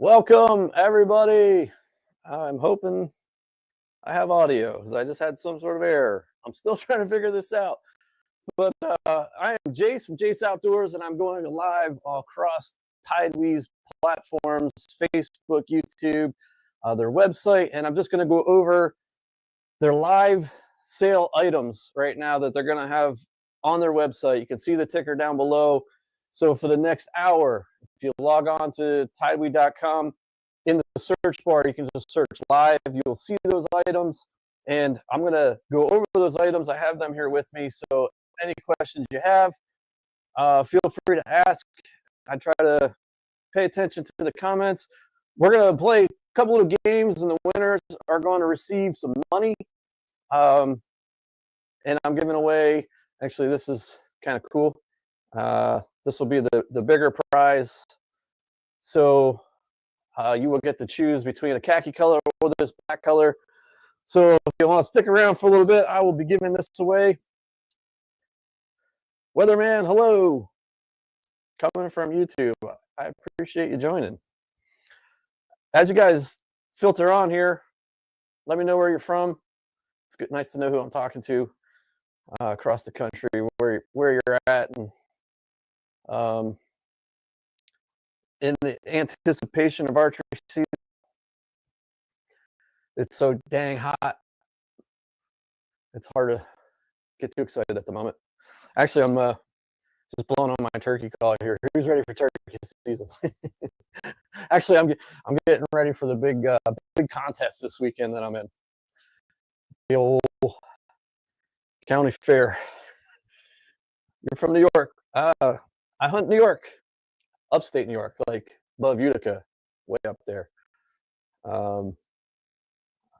Welcome, everybody. I'm hoping I have audio because I just had some sort of error. I'm still trying to figure this out. But I am Jace from Jace Outdoors, and I'm going live across TideWe's platforms, Facebook, YouTube, their website, and I'm just going to go over their live sale items right now that they're going to have on their website. You can see the ticker down below. So for the next hour, if you log on to TideWe.com, in the search bar, you can just search live. You'll see those items, and I'm going to go over those items. I have them here with me, so any questions you have, feel free to ask. I try to pay attention to the comments. We're going to play a couple of games, and the winners are going to receive some money. And I'm giving away, actually, this is kind of cool. This will be the bigger prize. So you will get to choose between a khaki color or this black color. So if you want to stick around for a little bit, I will be giving this away. Weatherman, hello. Coming from YouTube. I appreciate you joining. As you guys filter on here, let me know where you're from. It's good, nice to know who I'm talking to across the country, where you're at, and in the anticipation of archery season. It's so dang hot. It's hard to get too excited at the moment. Actually, I'm just blowing on my turkey call here. Who's ready for turkey season? Actually, I'm getting ready for the big contest this weekend that I'm in. The old county fair. You're from New York. I hunt New York, upstate New York, like above Utica, way up there. I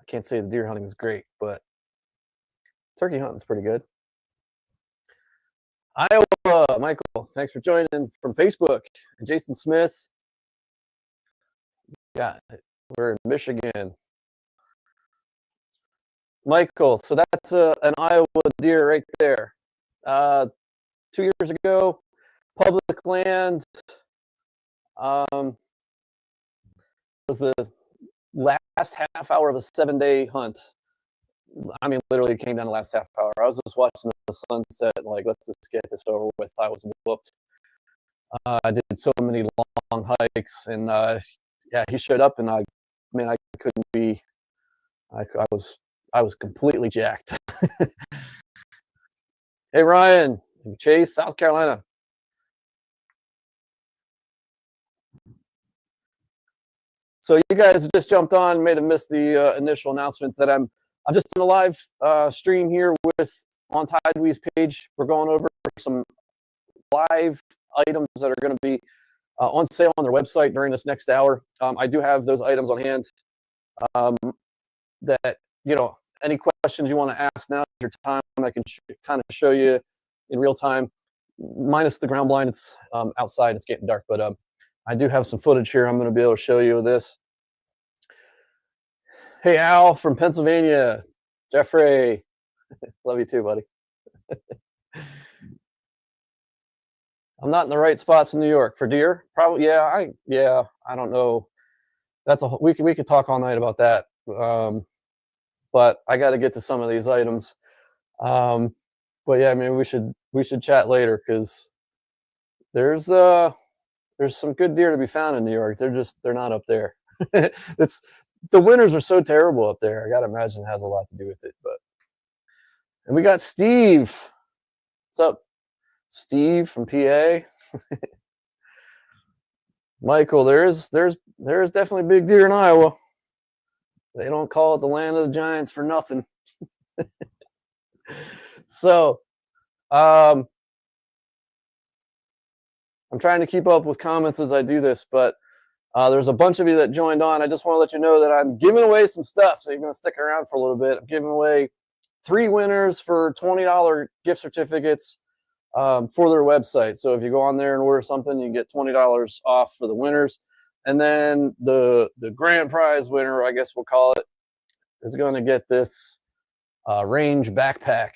can't say the deer hunting is great, but turkey hunting's pretty good. Iowa, Michael, thanks for joining from Facebook. Jason Smith, we're in Michigan. Michael, so that's an Iowa deer right there. 2 years ago, public land was the last half hour of a 7-day hunt. I mean, literally came down the last half hour. I was just watching the sunset, and like, let's just get this over with. I was whooped. I did so many long hikes, and yeah, he showed up, and I couldn't be. I was completely jacked. Hey, Ryan, Chase, South Carolina. So you guys just jumped on, may have missed the initial announcement that I'm just in a live stream here on TideWe's page. We're going over some live items that are going to be on sale on their website during this next hour. I do have those items on hand. That, you know, any questions you want to ask, now is your time. I can kind of show you in real time, minus the ground blind. It's outside, it's getting dark, but I do have some footage here. I'm going to be able to show you this. Hey, Al from Pennsylvania. Jeffrey, love you too, buddy. I'm not in the right spots in New York for deer. Probably, yeah. I don't know. That's we could talk all night about that. But I got to get to some of these items. But yeah, I mean, we should chat later, because there's some good deer to be found in New York. They're not up there. The winters are so terrible up there. I gotta imagine it has a lot to do with it. And we got Steve. What's up, Steve from PA? Michael, there's definitely big deer in Iowa. They don't call it the land of the giants for nothing. So, I'm trying to keep up with comments as I do this, but there's a bunch of you that joined on. I just want to let you know that I'm giving away some stuff, so you're going to stick around for a little bit. I'm giving away 3 winners for $20 gift certificates for their website. So if you go on there and order something, you can get $20 off for the winners. And then the grand prize winner, I guess we'll call it, is going to get this range backpack.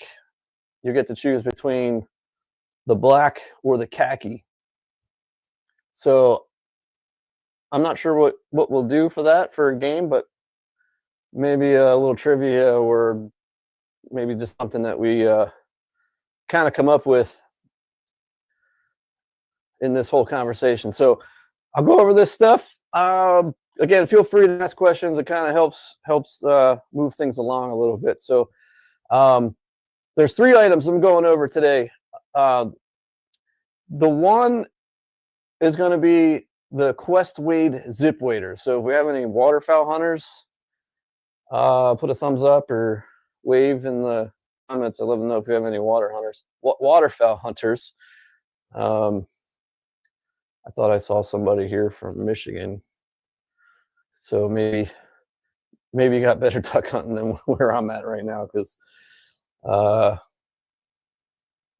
You get to choose between the black or the khaki. So I'm not sure what we'll do for that for a game, but maybe a little trivia or maybe just something that we kind of come up with in this whole conversation. So I'll go over this stuff. Again, feel free to ask questions. It kind of helps move things along a little bit. So there's 3 items I'm going over today. The one is going to be the Quest Wade zip wader. So if we have any waterfowl hunters, put a thumbs up or wave in the comments. I'd love to know if you have any waterfowl hunters. I thought I saw somebody here from Michigan, so maybe you got better duck hunting than where I'm at right now, because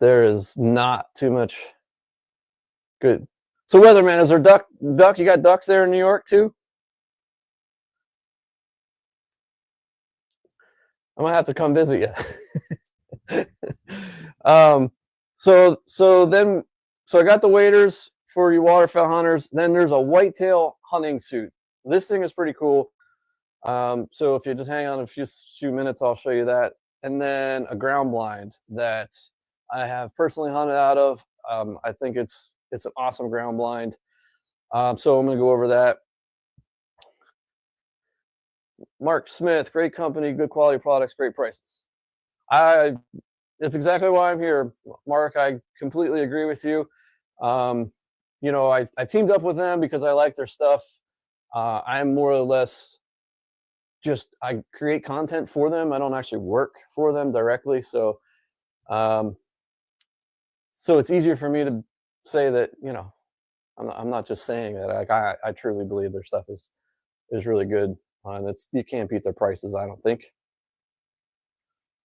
there is not too much good. So, weatherman, is there ducks? You got ducks there in New York too? I'm gonna have to come visit you. So I got the waders for you waterfowl hunters. Then there's a whitetail hunting suit. This thing is pretty cool. So if you just hang on a few minutes, I'll show you that. And then a ground blind that I have personally hunted out of. I think it's an awesome ground blind. So I'm gonna go over that. Mark Smith, great company, good quality products, great prices. That's exactly why I'm here, Mark. I completely agree with you. You know, I teamed up with them because I like their stuff. I'm more or less I create content for them. I don't actually work for them directly. So it's easier for me to say that, you know, I'm not just saying that. Like, I truly believe their stuff is really good. And you can't beat their prices, I don't think.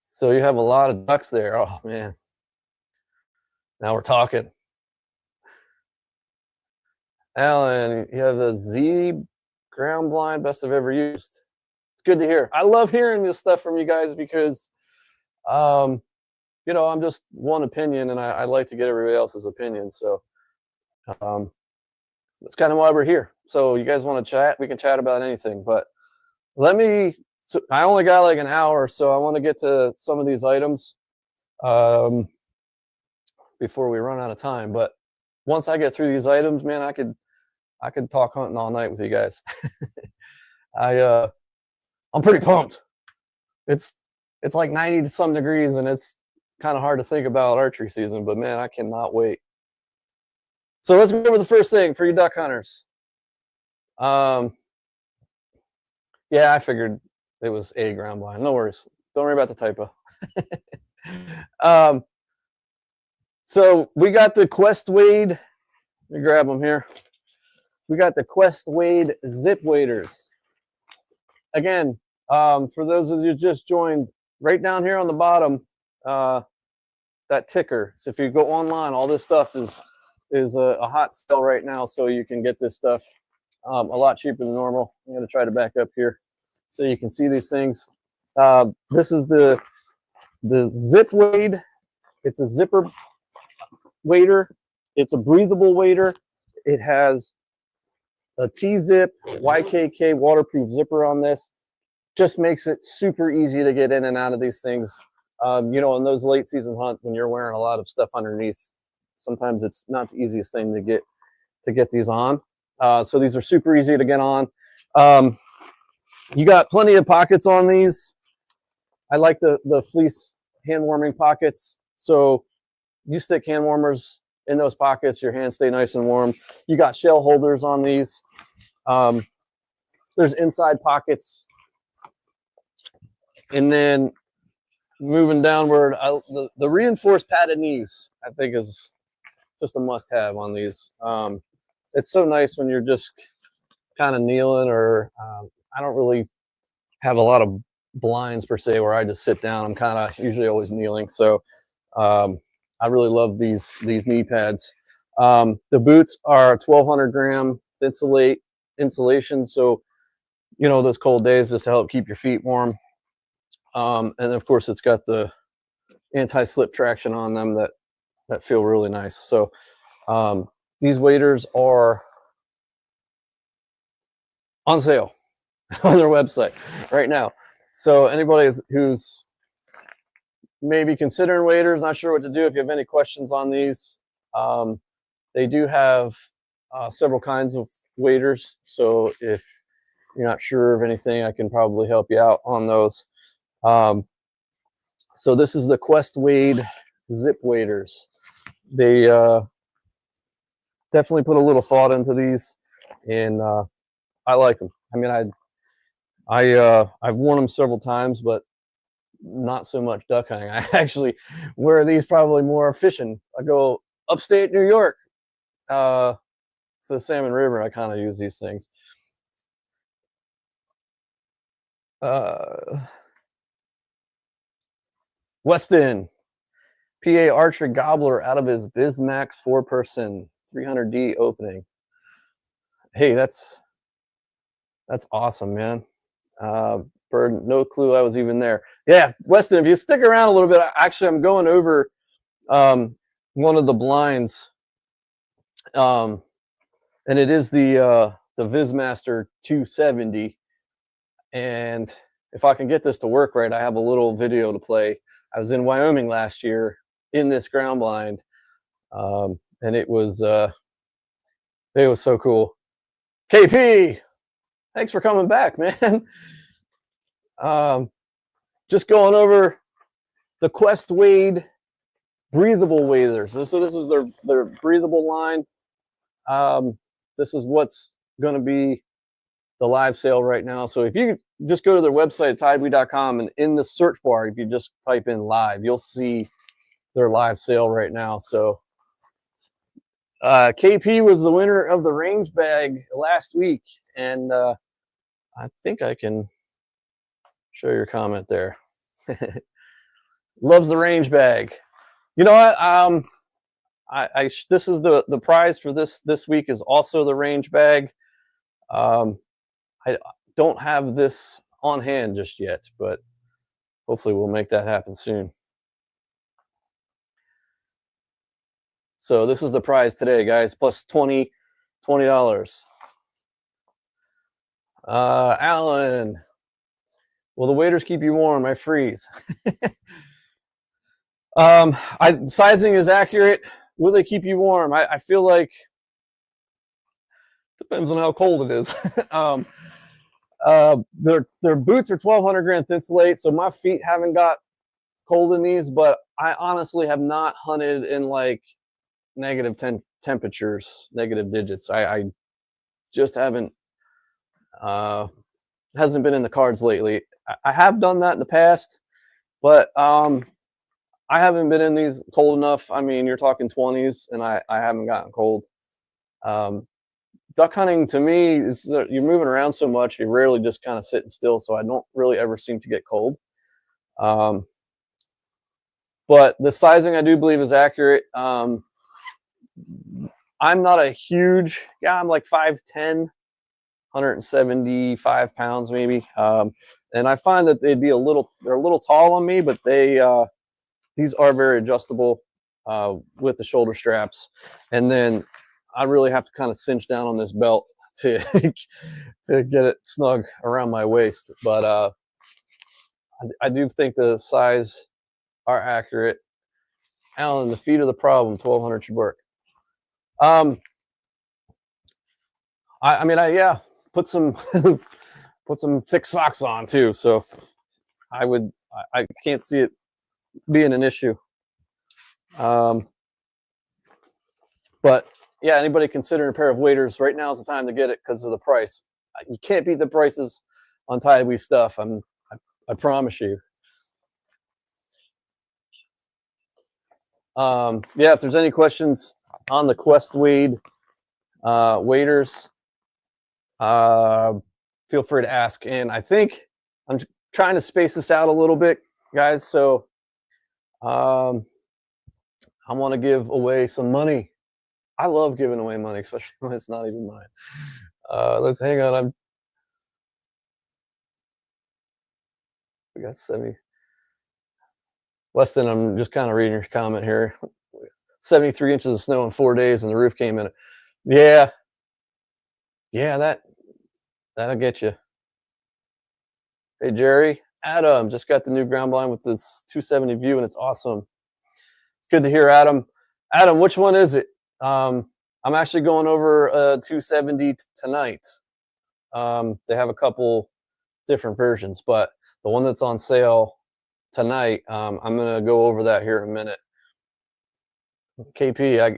So you have a lot of ducks there. Oh man, now we're talking. Alan, you have a Z ground blind, best I've ever used. It's good to hear. I love hearing this stuff from you guys because, you know, I'm just one opinion, and I like to get everybody else's opinion. So that's kind of why we're here. So you guys want to chat? We can chat about anything. But so I only got like an hour, so I want to get to some of these items before we run out of time. But once I get through these items, man, I could talk hunting all night with you guys. I'm pretty pumped. It's like 90 to some degrees, and it's kind of hard to think about archery season, but man, I cannot wait. So let's go over the first thing for you duck hunters. Yeah, I figured it was a ground blind. No worries. Don't worry about the typo. So we got the Quest Wade. Let me grab them here. We got the Quest Wade zip waders. Again, for those of you who just joined, right down here on the bottom, that ticker. So if you go online, all this stuff is a hot sale right now, so you can get this stuff a lot cheaper than normal. I'm going to try to back up here so you can see these things. This is the Zip Wade. It's a zipper wader. It's a breathable wader. It has a T-zip YKK waterproof zipper on this. Just makes it super easy to get in and out of these things. You know, in those late season hunts when you're wearing a lot of stuff underneath, sometimes it's not the easiest thing to get these on. So these are super easy to get on. You got plenty of pockets on these. I like the fleece hand warming pockets. So you stick hand warmers in those pockets, your hands stay nice and warm. You got shell holders on these. There's inside pockets. And then moving downward, the reinforced padded knees, I think, is just a must-have on these. It's so nice when you're just kind of kneeling, or I don't really have a lot of blinds per se where I just sit down. I'm kind of usually always kneeling. So I really love these knee pads. The boots are 1,200 gram insulation. So, you know, those cold days, just to help keep your feet warm. And of course, it's got the anti-slip traction on them that feel really nice. So these waders are on sale on their website right now. So anybody who's maybe considering waders, not sure what to do, if you have any questions on these, they do have several kinds of waders. So if you're not sure of anything, I can probably help you out on those. So this is the Quest Wade zip waders. They definitely put a little thought into these, and I like them. I mean, I've worn them several times, but not so much duck hunting. I actually wear these probably more fishing. I go upstate New York to the Salmon River. I kind of use these things. Weston, PA Archery Gobbler out of his Bismack 4-person 300D opening. Hey, that's awesome, man. Bird, no clue I was even there. Yeah, Weston, if you stick around a little bit, actually, I'm going over one of the blinds, and it is the Vismaster 270. And if I can get this to work right, I have a little video to play. I was in Wyoming last year in this ground blind, and it was so cool. KP, thanks for coming back, man. Just going over the Quest Wade breathable waders. So this is their breathable line. This is what's going to be the live sale right now. So if you just go to their website, TideWe.com, and in the search bar, if you just type in live, you'll see their live sale right now. So KP was the winner of the range bag last week, and I think I can show your comment there. Loves the range bag. You know what? This is the prize for this week is also the range bag. I don't have this on hand just yet, but hopefully we'll make that happen soon. So this is the prize today, guys, plus $20. Alan, will the waders keep you warm? I freeze. Sizing is accurate. Will they keep you warm? I feel like depends on how cold it is. Their boots are 1200 grit thinsulate, so my feet haven't got cold in these, but I honestly have not hunted in like negative 10 temperatures, negative digits. I just haven't hasn't been in the cards lately. I have done that in the past, but I haven't been in these cold enough. I mean, you're talking 20s, and I haven't gotten cold. Duck hunting to me is you're moving around so much, you're rarely just kind of sitting still, so I don't really ever seem to get cold. But the sizing I do believe is accurate. I'm not a huge guy. I'm like 5'10", 175 pounds maybe. And I find that they're a little tall on me, but these are very adjustable with the shoulder straps. And then I really have to kind of cinch down on this belt to to get it snug around my waist. But I do think the size are accurate. Alan, the feet are the problem. 1200 should work. I mean, yeah, put some put some thick socks on too. So I can't see it being an issue. But yeah, anybody considering a pair of waders, right now is the time to get it because of the price. You can't beat the prices on TideWe stuff. I promise you. Yeah, if there's any questions on the Quest Wade waders, feel free to ask. And I think I'm trying to space this out a little bit, guys. So I want to give away some money. I love giving away money, especially when it's not even mine. Let's hang on. We got 70. Weston, I'm just kind of reading your comment here. 73 inches of snow in 4 days, and the roof came in. Yeah, that That'll get you. Hey, Jerry. Adam, just got the new ground blind with this 270 view, and it's awesome. It's good to hear, Adam. Adam, which one is it? I'm actually going over 270 tonight. They have a couple different versions, but the one that's on sale tonight, I'm going to go over that here in a minute. KP,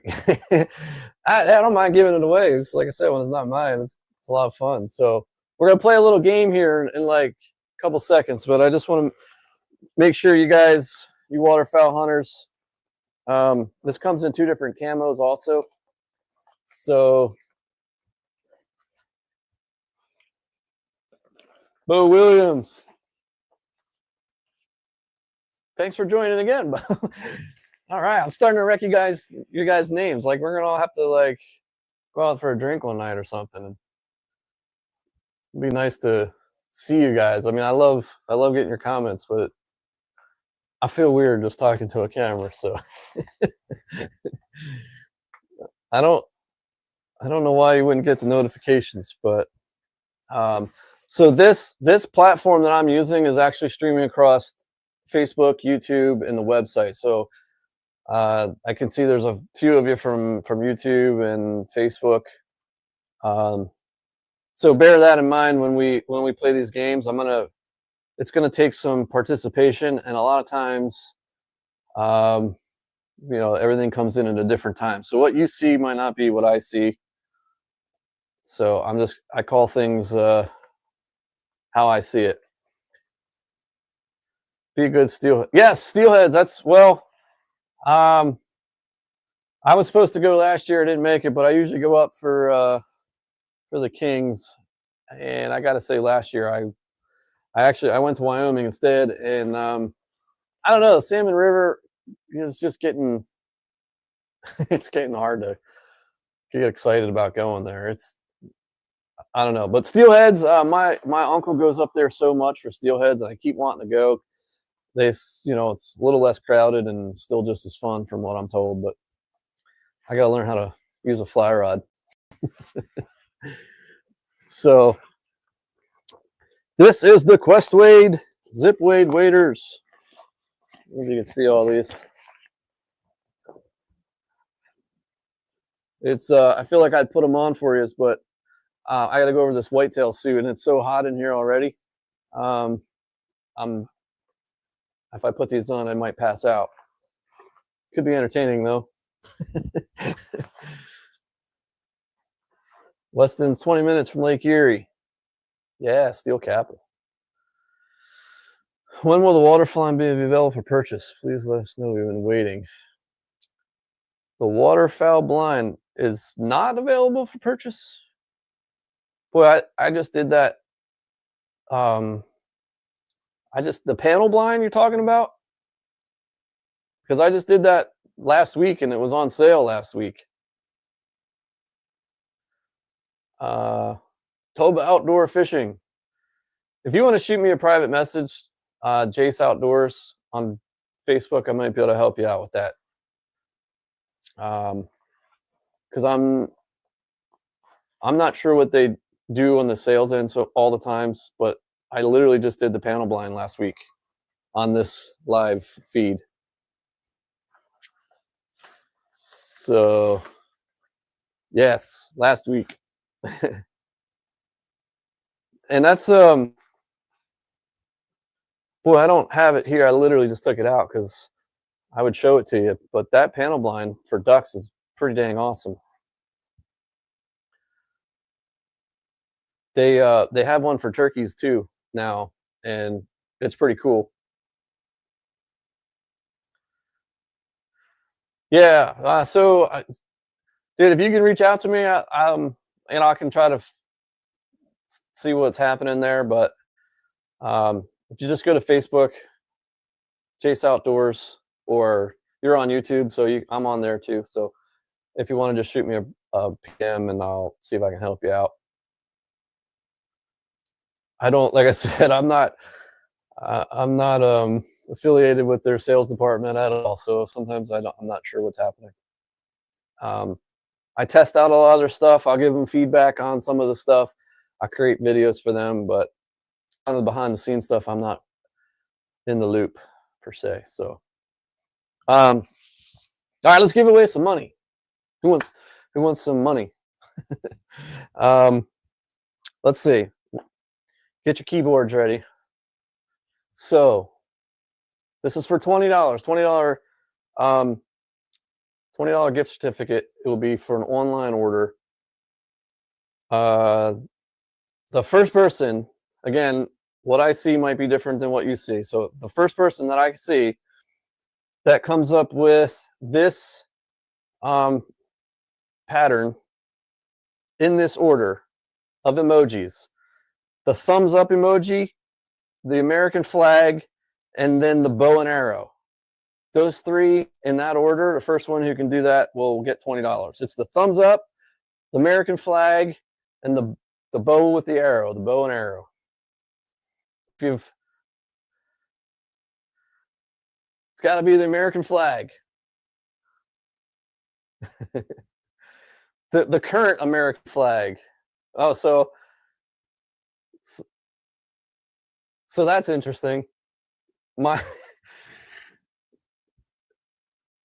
I don't mind giving it away. It's like I said, when it's not mine, it's a lot of fun. So we're going to play a little game here in like a couple seconds, but I just want to make sure you guys, you waterfowl hunters, this comes in 2 different camos also. So Bo Williams, thanks for joining again. All right, I'm starting to recognize you guys' names. Like, we're gonna all have to like go out for a drink one night or something. It'd be nice to see you guys. I mean, I love getting your comments, but I feel weird just talking to a camera. So I don't know why you wouldn't get the notifications, but so this platform that I'm using is actually streaming across Facebook, YouTube, and the website. So I can see there's a few of you from YouTube and Facebook. So bear that in mind when we play these games. It's gonna take some participation, and a lot of times, you know, everything comes in at a different time. So what you see might not be what I see. So I call things how I see it. Be a good steelhead. Yes, steelheads. That's well. I was supposed to go last year. I didn't make it, but I usually go up for the Kings. And I got to say, last year I went to Wyoming instead, and I don't know. The Salmon River is just getting it's getting hard to get excited about going there. I don't know, but steelheads. My uncle goes up there so much for steelheads, and I keep wanting to go. It's a little less crowded and still just as fun from what I'm told, but I got to learn how to use a fly rod. So this is the Quest Wade Zip Wade waders. If you can see all these. It's I feel like I'd put them on for you, but I got to go over this whitetail suit, and it's so hot in here already. If I put these on, I might pass out. Could be entertaining though. Less than 20 minutes from Lake Erie. Yeah, Steel Capital. When will the waterfowl be available for purchase? Please let us know. We've been waiting. The waterfowl blind is not available for purchase. Boy, I just did that. The panel blind you're talking about? Because I just did that last week and it was on sale last week. Toba Outdoor Fishing. If you want to shoot me a private message, Jace Outdoors on Facebook, I might be able to help you out with that. Because I'm not sure what they do on the sales end so all the times, but I literally just did the panel blind last week on this live feed. So yes, last week. And that's boy, I don't have it here. I literally just took it out because I would show it to you, but that panel blind for ducks is pretty dang awesome. They have one for turkeys too now, and it's pretty cool. Yeah, so dude, if you can reach out to me, I can try to see what's happening there. But if you just go to Facebook, Chase Outdoors, or you're on YouTube, so I'm on there too. So if you want to just shoot me a PM, and I'll see if I can help you out. I don't, like I said, I'm not affiliated with their sales department at all. So sometimes I'm not sure what's happening. I test out a lot of their stuff. I'll give them feedback on some of the stuff. I create videos for them, but kind of behind the scenes stuff, I'm not in the loop per se. So, all right, let's give away some money. Who wants some money? Let's see. Get your keyboards ready. So this is for $20. $20 gift certificate. It will be for an online order. The first person, again, what I see might be different than what you see. So the first person that I see that comes up with this pattern in this order of emojis, the thumbs up emoji, the American flag, and then the bow and arrow. Those three in that order, the first one who can do that will get $20. It's the thumbs up, the American flag, and the bow with the arrow, the bow and arrow. It's got to be the American flag. the current American flag. Oh, so that's interesting.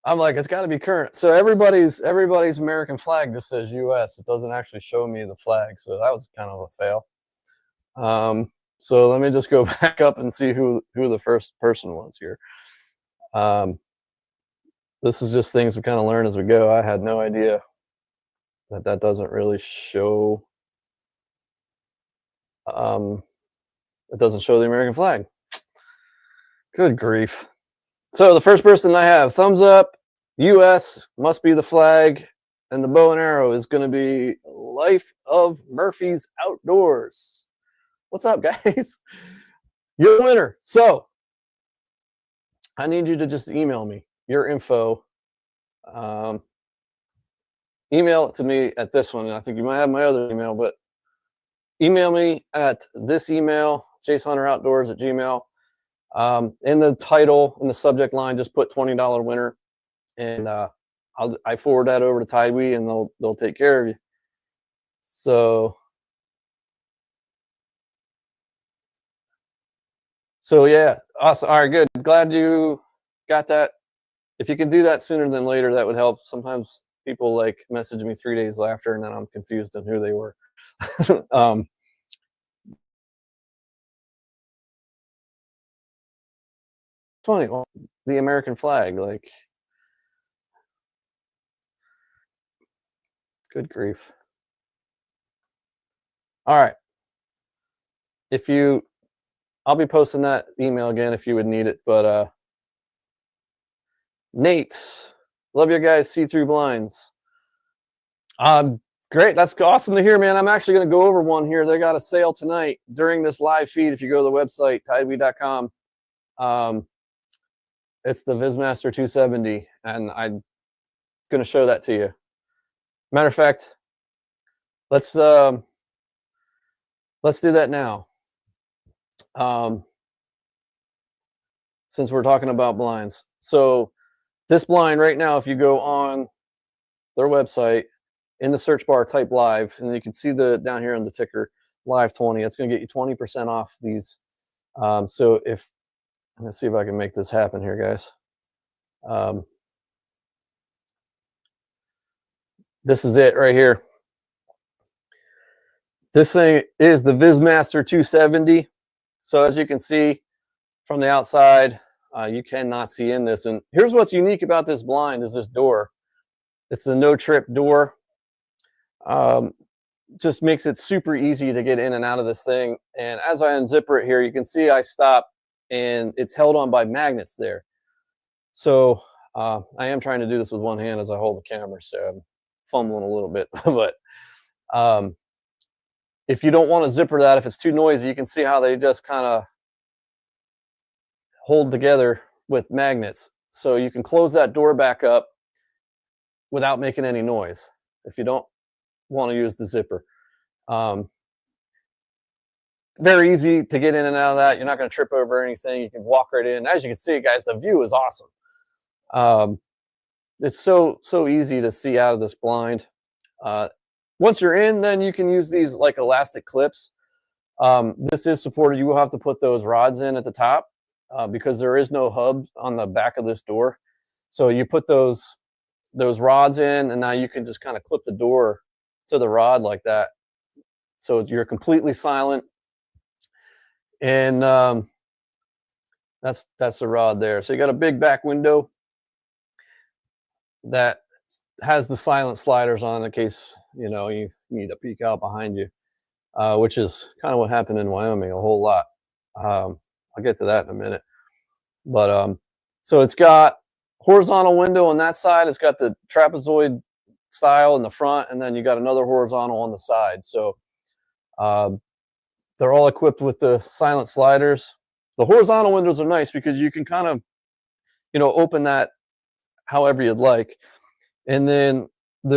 I'm like, it's got to be current. So everybody's American flag just says U.S. It doesn't actually show me the flag. So that was kind of a fail. So let me just go back up and see who the first person was here. This is just things we kind of learn as we go. I had no idea that doesn't really show. It doesn't show the American flag. Good grief. So the first person I have, thumbs up, U.S. must be the flag, and the bow and arrow is going to be Life of Murphy's Outdoors. What's up, guys? You're the winner. So I need you to just email me your info. Email it to me at this one. I think you might have my other email, but email me at this email, jasehunteroutdoors@gmail. In the title, in the subject line, just put $20 winner, and I forward that over to TideWe, and they'll take care of you. So yeah, awesome. All right, good. Glad you got that. If you can do that sooner than later, that would help. Sometimes people like message me 3 days after, and then I'm confused on who they were. 20, well, the American flag, like, good grief. All right. I'll be posting that email again if you would need it, but Nate, love your guys' see-through blinds. Great, that's awesome to hear, man. I'm actually going to go over one here. They got a sale tonight during this live feed. If you go to the website, TideWe.com, it's the Vismaster 270, and I'm going to show that to you. Matter of fact, let's do that now. Since we're talking about blinds. So this blind right now, if you go on their website, in the search bar, type live, and you can see down here on the ticker, live 20. It's going to get you 20% off these. So let's see if I can make this happen here, guys. This is it right here. This thing is the Vismaster 270. So as you can see from the outside, you cannot see in this. And here's what's unique about this blind is this door. It's the no-trip door. Just makes it super easy to get in and out of this thing. And as I unzipper it here, you can see I stop, and it's held on by magnets there. So I am trying to do this with one hand as I hold the camera, so I'm fumbling a little bit. But if you don't want to zipper that, if it's too noisy, you can see how they just kind of hold together with magnets. So you can close that door back up without making any noise if you don't want to use the zipper. Very easy to get in and out of that. You're not going to trip over anything. You can walk right in. As you can see, guys, the view is awesome. It's so easy to see out of this blind. once you're in, then you can use these like elastic clips. This is supported. You will have to put those rods in at the top because there is no hub on the back of this door. So you put those rods in, and now you can just kind of clip the door to the rod like that. So you're completely silent, and that's the rod there. So you got a big back window that has the silent sliders on in case you need to peek out behind you, which is kind of what happened in Wyoming a whole lot. I'll get to that in a minute. But so it's got horizontal window on that side. It's got the trapezoid style in the front, and then you got another horizontal on the side. So they're all equipped with the silent sliders. The horizontal windows are nice because you can kind of open that however you'd like. And then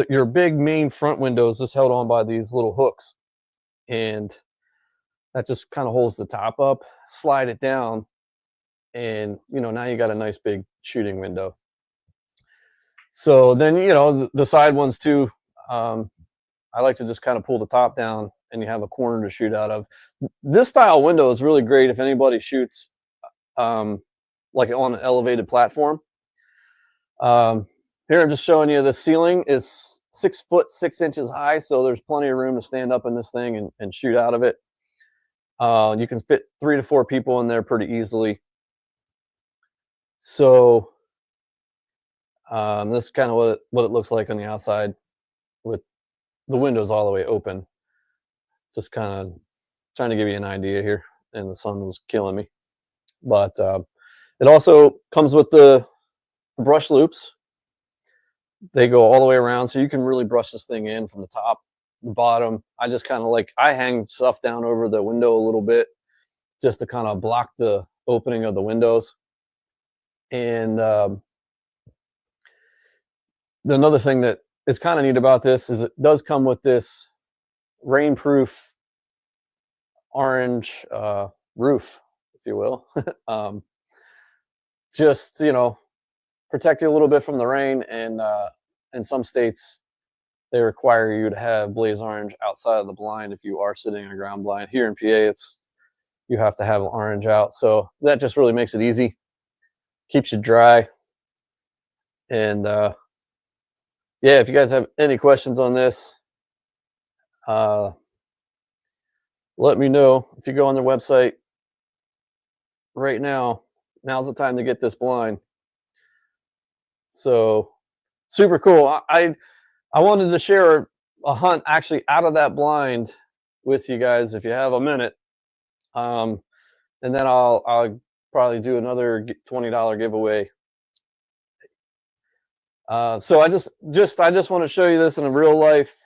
your big main front window is just held on by these little hooks, and that just kind of holds the top up. Slide it down, and now you got a nice big shooting window. So then the side ones too. I like to just kind of pull the top down, and you have a corner to shoot out of. This style window is really great if anybody shoots like on an elevated platform. Here I'm just showing you the ceiling is 6 foot 6 inches high, so there's plenty of room to stand up in this thing and shoot out of it. You can fit 3 to 4 people in there pretty easily. So this is kind of what it looks like on the outside with the windows all the way open. Just kind of trying to give you an idea here, and the sun was killing me. But it also comes with the brush loops. They go all the way around, so you can really brush this thing in from the top, the bottom. I just kind of I hang stuff down over the window a little bit just to kind of block the opening of the windows. And another thing that is kind of neat about this is it does come with this rainproof orange roof, if you will. Just protect you a little bit from the rain. And in some states they require you to have blaze orange outside of the blind if you are sitting in a ground blind. Here in PA you have to have orange out, so that just really makes it easy, keeps you dry. And yeah, if you guys have any questions on this, let me know. If you go on their website right now, now's the time to get this blind. So super cool. I wanted to share a hunt actually out of that blind with you guys if you have a minute. And then I'll probably do another $20 giveaway. So I just want to show you this in a real life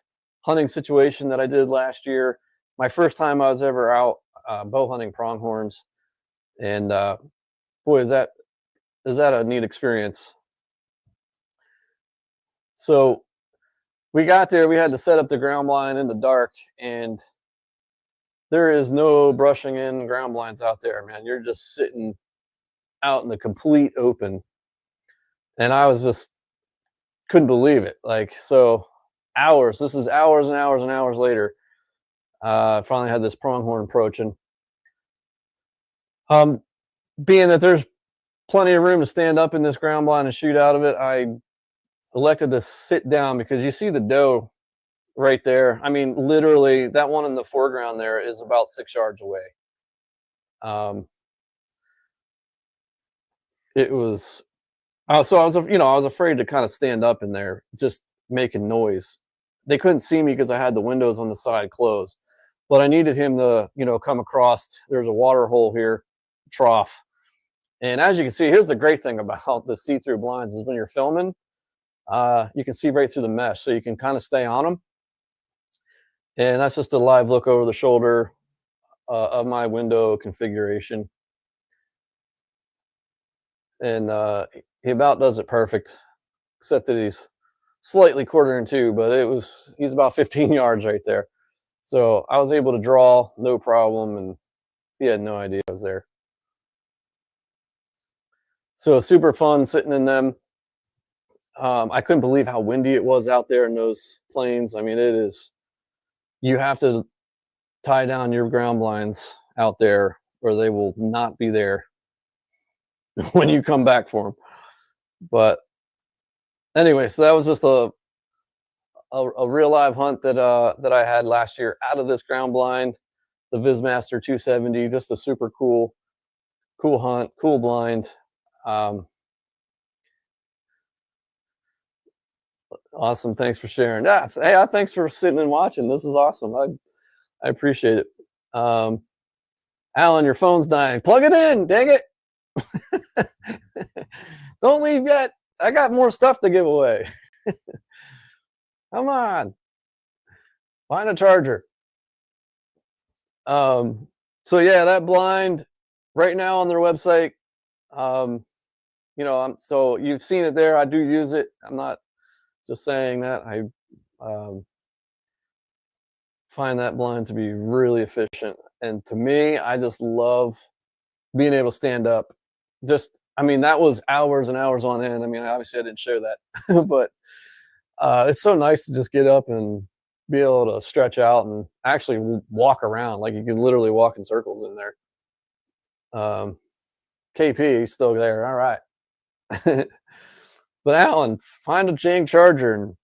hunting situation that I did last year. My first time I was ever out bow hunting pronghorns, and boy, is that a neat experience. So we got there, we had to set up the ground blind in the dark, and there is no brushing in ground blinds out there, man. You're just sitting out in the complete open. And I was just couldn't believe it. So this is hours and hours and hours later, I finally had this pronghorn approaching. Being that there's plenty of room to stand up in this ground blind and shoot out of it, I elected to sit down because you see the doe right there. I mean, literally, that one in the foreground there is about 6 yards away. It was so I was afraid to kind of stand up in there, just making noise. They couldn't see me because I had the windows on the side closed, but I needed him to come across. There's a water hole here, trough, and as you can see, here's the great thing about the see-through blinds is when you're filming, you can see right through the mesh, so you can kind of stay on them. And that's just a live look over the shoulder of my window configuration. And he about does it perfect, except that he's slightly quartering two, but he's about 15 yards right there. So I was able to draw no problem, and he had no idea I was there. So super fun sitting in them. I couldn't believe how windy it was out there in those plains. I mean, it is you have to tie down your ground blinds out there, or they will not be there when you come back for them. But anyway, so that was just a real live hunt that I had last year out of this ground blind, the Vismaster 270. Just a super cool hunt, cool blind. Awesome. Thanks for sharing. Yeah. Hey, thanks for sitting and watching. This is awesome. I appreciate it. Alan, your phone's dying. Plug it in. Dang it. Don't leave yet. I got more stuff to give away. Come on. Find a charger. So yeah, that blind right now on their website. So you've seen it there. I do use it. I'm not just saying that. I find that blind to be really efficient. And to me, I just love being able to stand up. That was hours and hours on end. Obviously I didn't show that, but it's so nice to just get up and be able to stretch out and actually walk around. Like you can literally walk in circles in there. KP still there. All right. But Alan, find a Jang charger and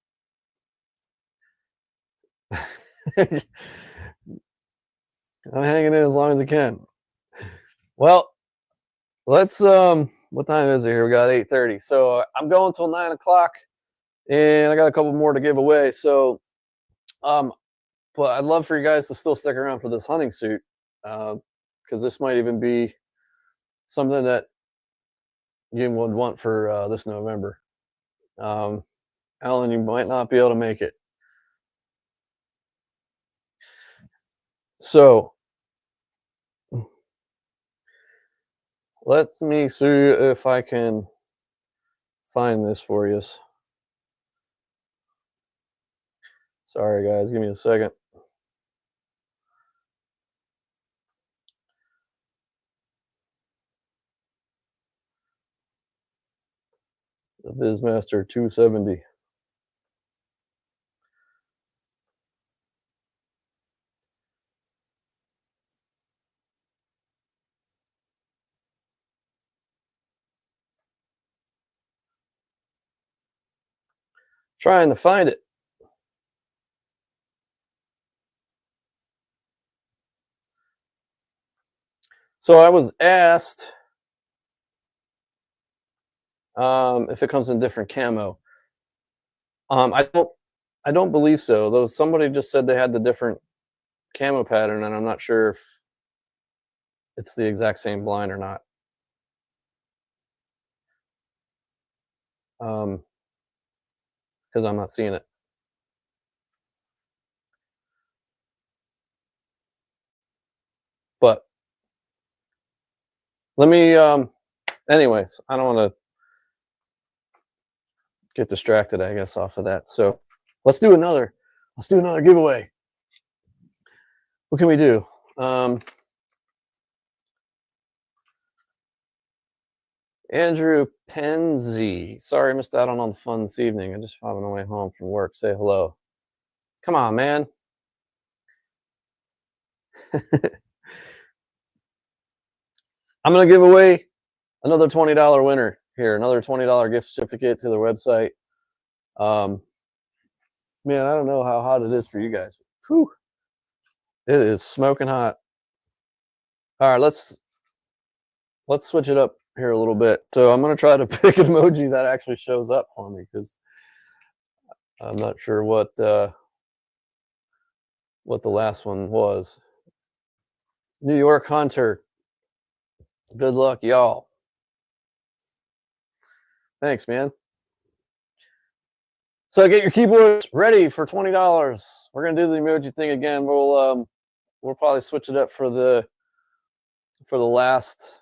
I'm hanging in as long as I can. Well, let's what time is it here? We got 8:30. So I'm going till 9 o'clock, and I got a couple more to give away. So but I'd love for you guys to still stick around for this hunting suit, because this might even be something that you would want for this November. Alan, you might not be able to make it. So let me see if I can find this for you. Sorry, guys. Give me a second. The Vismaster 270. Trying to find it. So I was asked if it comes in different camo. I don't believe so. Though somebody just said they had the different camo pattern, and I'm not sure if it's the exact same blind or not. Because I'm not seeing it. But let me anyways, I don't want to get distracted, I guess, off of that. So let's do another giveaway. What can we do? Andrew Penzi. Sorry I missed out on the fun this evening. I just found my way home from work. Say hello. Come on, man. I'm going to give away another $20 winner here, another $20 gift certificate to their website. Man, I don't know how hot it is for you guys. Whew. It is smoking hot. All right, let's switch it up here a little bit. So I'm going to try to pick an emoji that actually shows up for me, because I'm not sure what the last one was. New York Hunter. Good luck, y'all. Thanks, man. So get your keyboards ready for $20. We're gonna do the emoji thing again. We'll probably switch it up for the last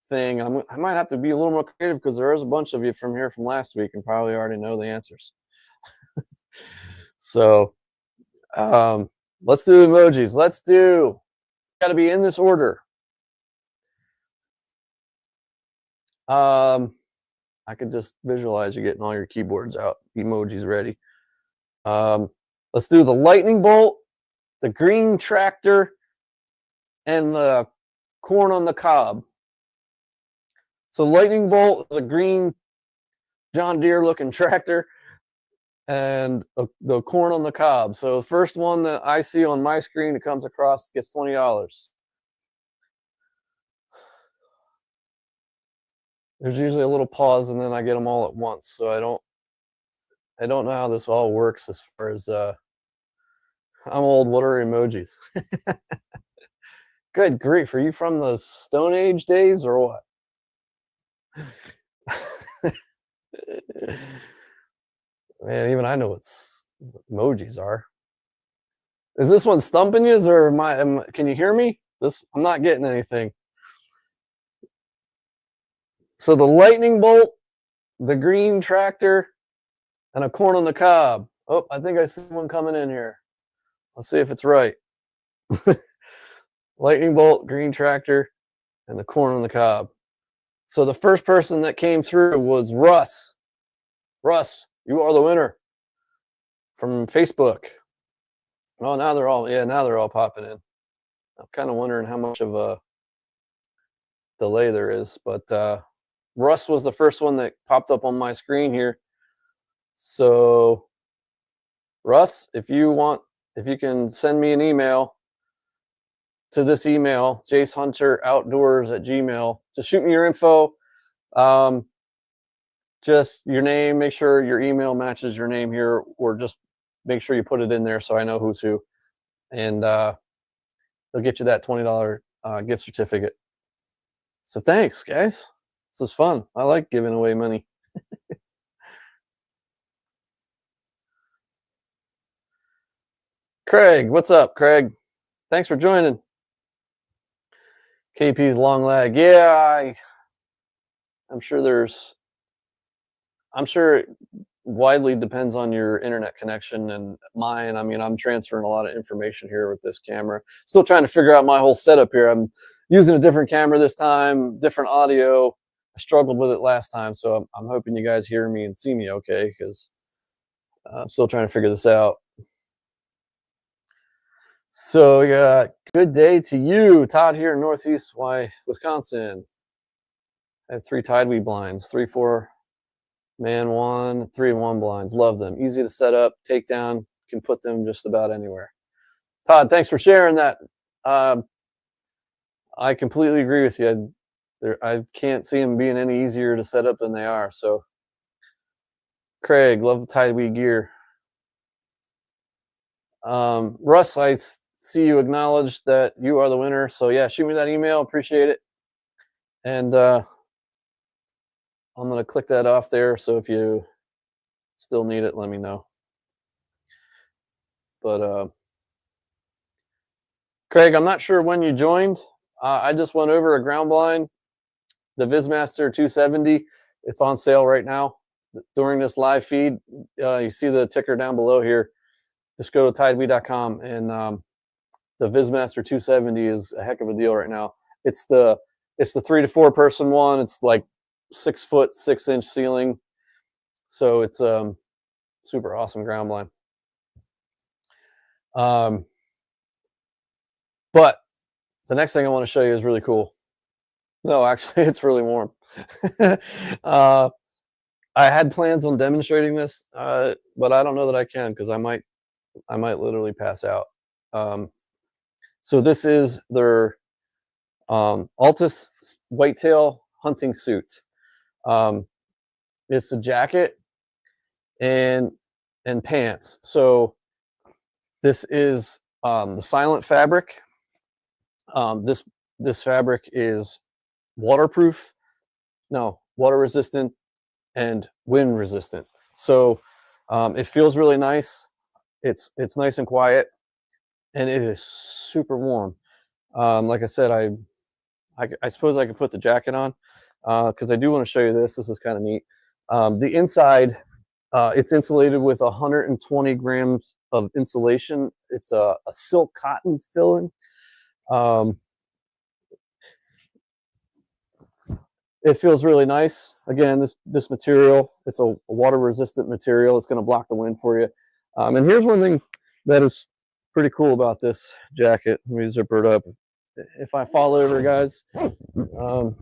thing. I might have to be a little more creative, because there is a bunch of you from last week and probably already know the answers. So let's do emojis. Got to be in this order. I could just visualize you getting all your keyboards out, emojis ready. Let's do the lightning bolt, the green tractor, and the corn on the cob. So lightning bolt is a green John Deere looking tractor, and the corn on the cob. So the first one that I see on my screen that comes across gets $20. There's usually a little pause, and then I get them all at once. So I don't know how this all works as far as I'm old. What are emojis? Good grief! Are you from the Stone Age days or what? Man, even I know what emojis are. Is this one stumping you, or can you hear me? I'm not getting anything. So the lightning bolt, the green tractor, and a corn on the cob. Oh, I think I see one coming in here. Let's see if it's right. Lightning bolt, green tractor, and the corn on the cob. So the first person that came through was Russ. Russ, you are the winner from Facebook. Oh, now they're all popping in. I'm kind of wondering how much of a delay there is, but Russ was the first one that popped up on my screen here. So Russ, if you can send me an email to this email, JaceHunterOutdoors@gmail. Just shoot me your info. Just your name, make sure your email matches your name here, or just make sure you put it in there so I know who's who. And they'll get you that $20 gift certificate. So thanks, guys. This is fun. I like giving away money. Craig, what's up, Craig? Thanks for joining. KP's long lag. Yeah, I'm sure it widely depends on your internet connection and mine. I mean, I'm transferring a lot of information here with this camera. Still trying to figure out my whole setup here. I'm using a different camera this time, different audio. I struggled with it last time, so I'm hoping you guys hear me and see me okay, because I'm still trying to figure this out. So yeah, good day to you, Todd, here in Northeast Wisconsin. I have 3 TideWe blinds, 3-4 man 1, 3-in-1 blinds. Love them. Easy to set up, take down. Can put them just about anywhere. Todd, thanks for sharing that. I completely agree with you. I can't see them being any easier to set up than they are. So, Craig, love the TideWe gear. Russ, I see you acknowledge that you are the winner. So yeah, shoot me that email. Appreciate it. And I'm going to click that off there. So if you still need it, let me know. But Craig, I'm not sure when you joined. I just went over a ground blind, the Vismaster 270. It's on sale right now during this live feed. You see the ticker down below here. Just go to TideWe.com, and the Vismaster 270 is a heck of a deal right now. It's the 3 to 4 person one. It's like 6 foot 6 inch ceiling, so it's super awesome ground blind. But the next thing I want to show you is really cool. No, actually, it's really warm. I had plans on demonstrating this, but I don't know that I can, because I might literally pass out. So this is their Altus whitetail hunting suit. It's a jacket and pants. So this is the silent fabric. This fabric is waterproof, water resistant and wind resistant. So it feels really nice. It's nice and quiet, and it is super warm. Like I said, I suppose I could put the jacket on, because I do want to show you this. This is kind of neat. The inside, it's insulated with 120 grams of insulation. It's a silk cotton filling. It feels really nice. Again, this material, it's a water resistant material. It's going to block the wind for you. And here's one thing that is pretty cool about this jacket. Let me zipper it up. If I fall over, guys, I'll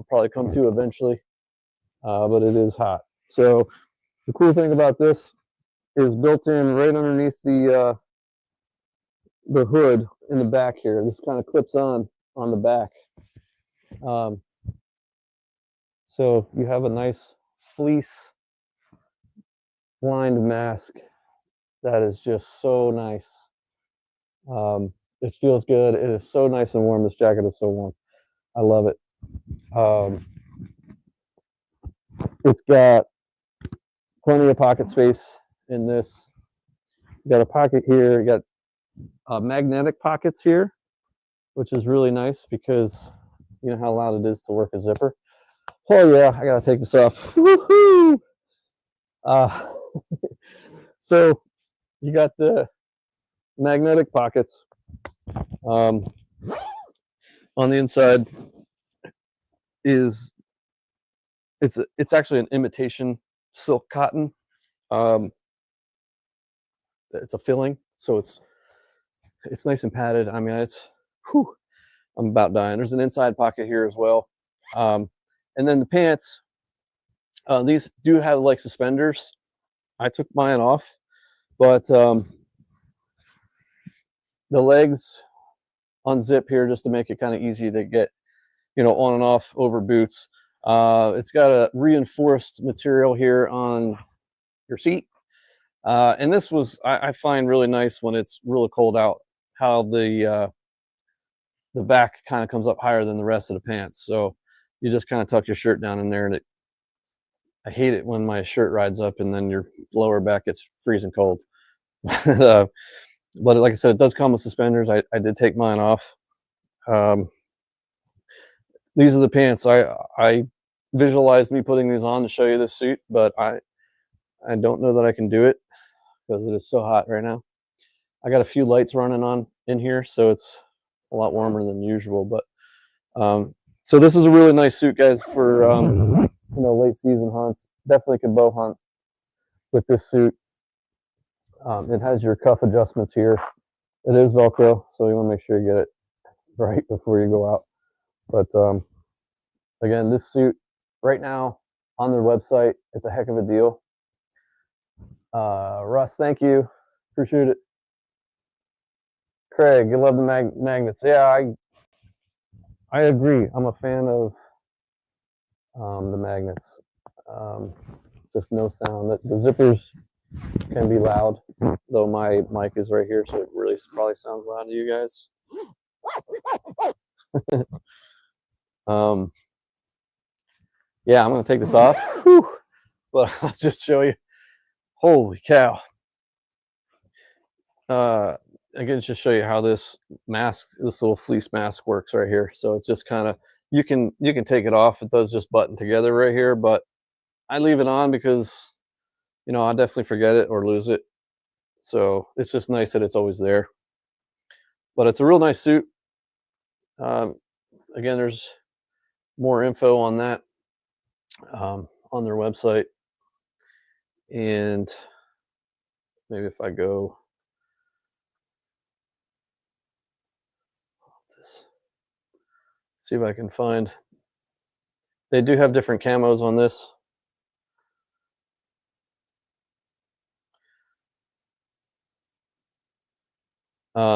probably come to eventually, but it is hot. So the cool thing about this is built in right underneath the hood in the back here. This kind of clips on the back. So you have a nice fleece lined mask that is just so nice. It feels good. It is so nice and warm. This jacket is so warm. I love it. It's got plenty of pocket space in this. You got a pocket here. You got magnetic pockets here, which is really nice because you know how loud it is to work a zipper. Oh yeah, I gotta take this off. Woohoo! So you got the magnetic pockets. On the inside is it's actually an imitation silk cotton. It's a filling, so it's nice and padded. I mean, it's whew, I'm about dying. There's an inside pocket here as well, and then the pants. These do have like suspenders. I took mine off, but the legs unzip here just to make it kind of easy to get, you know, on and off over boots. It's got a reinforced material here on your seat. And this was, I find really nice when it's really cold out, how the back kind of comes up higher than the rest of the pants. So you just kind of tuck your shirt down in there, and I hate it when my shirt rides up and then your lower back gets freezing cold. But like I said, it does come with suspenders. I did take mine off. These are the pants. I visualized me putting these on to show you this suit, but I don't know that I can do it because it is so hot right now. I got a few lights running on in here, so it's a lot warmer than usual. But so this is a really nice suit, guys, for you know, late season hunts. Definitely could bow hunt with this suit. It has your cuff adjustments here. It is Velcro, so you want to make sure you get it right before you go out. But again, this suit right now on their website, it's a heck of a deal. Russ, thank you. Appreciate it. Craig, you love the magnets. Yeah, I agree. I'm a fan of the magnets. Just no sound. The zippers can be loud, though my mic is right here, so it really probably sounds loud to you guys. Yeah, I'm gonna take this off. Whew. But I'll just show you. Holy cow! Again, just show you how this mask, this little fleece mask works right here. So it's just kind of, you can take it off. It does just button together right here, but I leave it on because, you know, I definitely forget it or lose it. So it's just nice that it's always there. But it's a real nice suit. Again, there's more info on that on their website. And maybe if I go this, see if I can find, they do have different camos on this.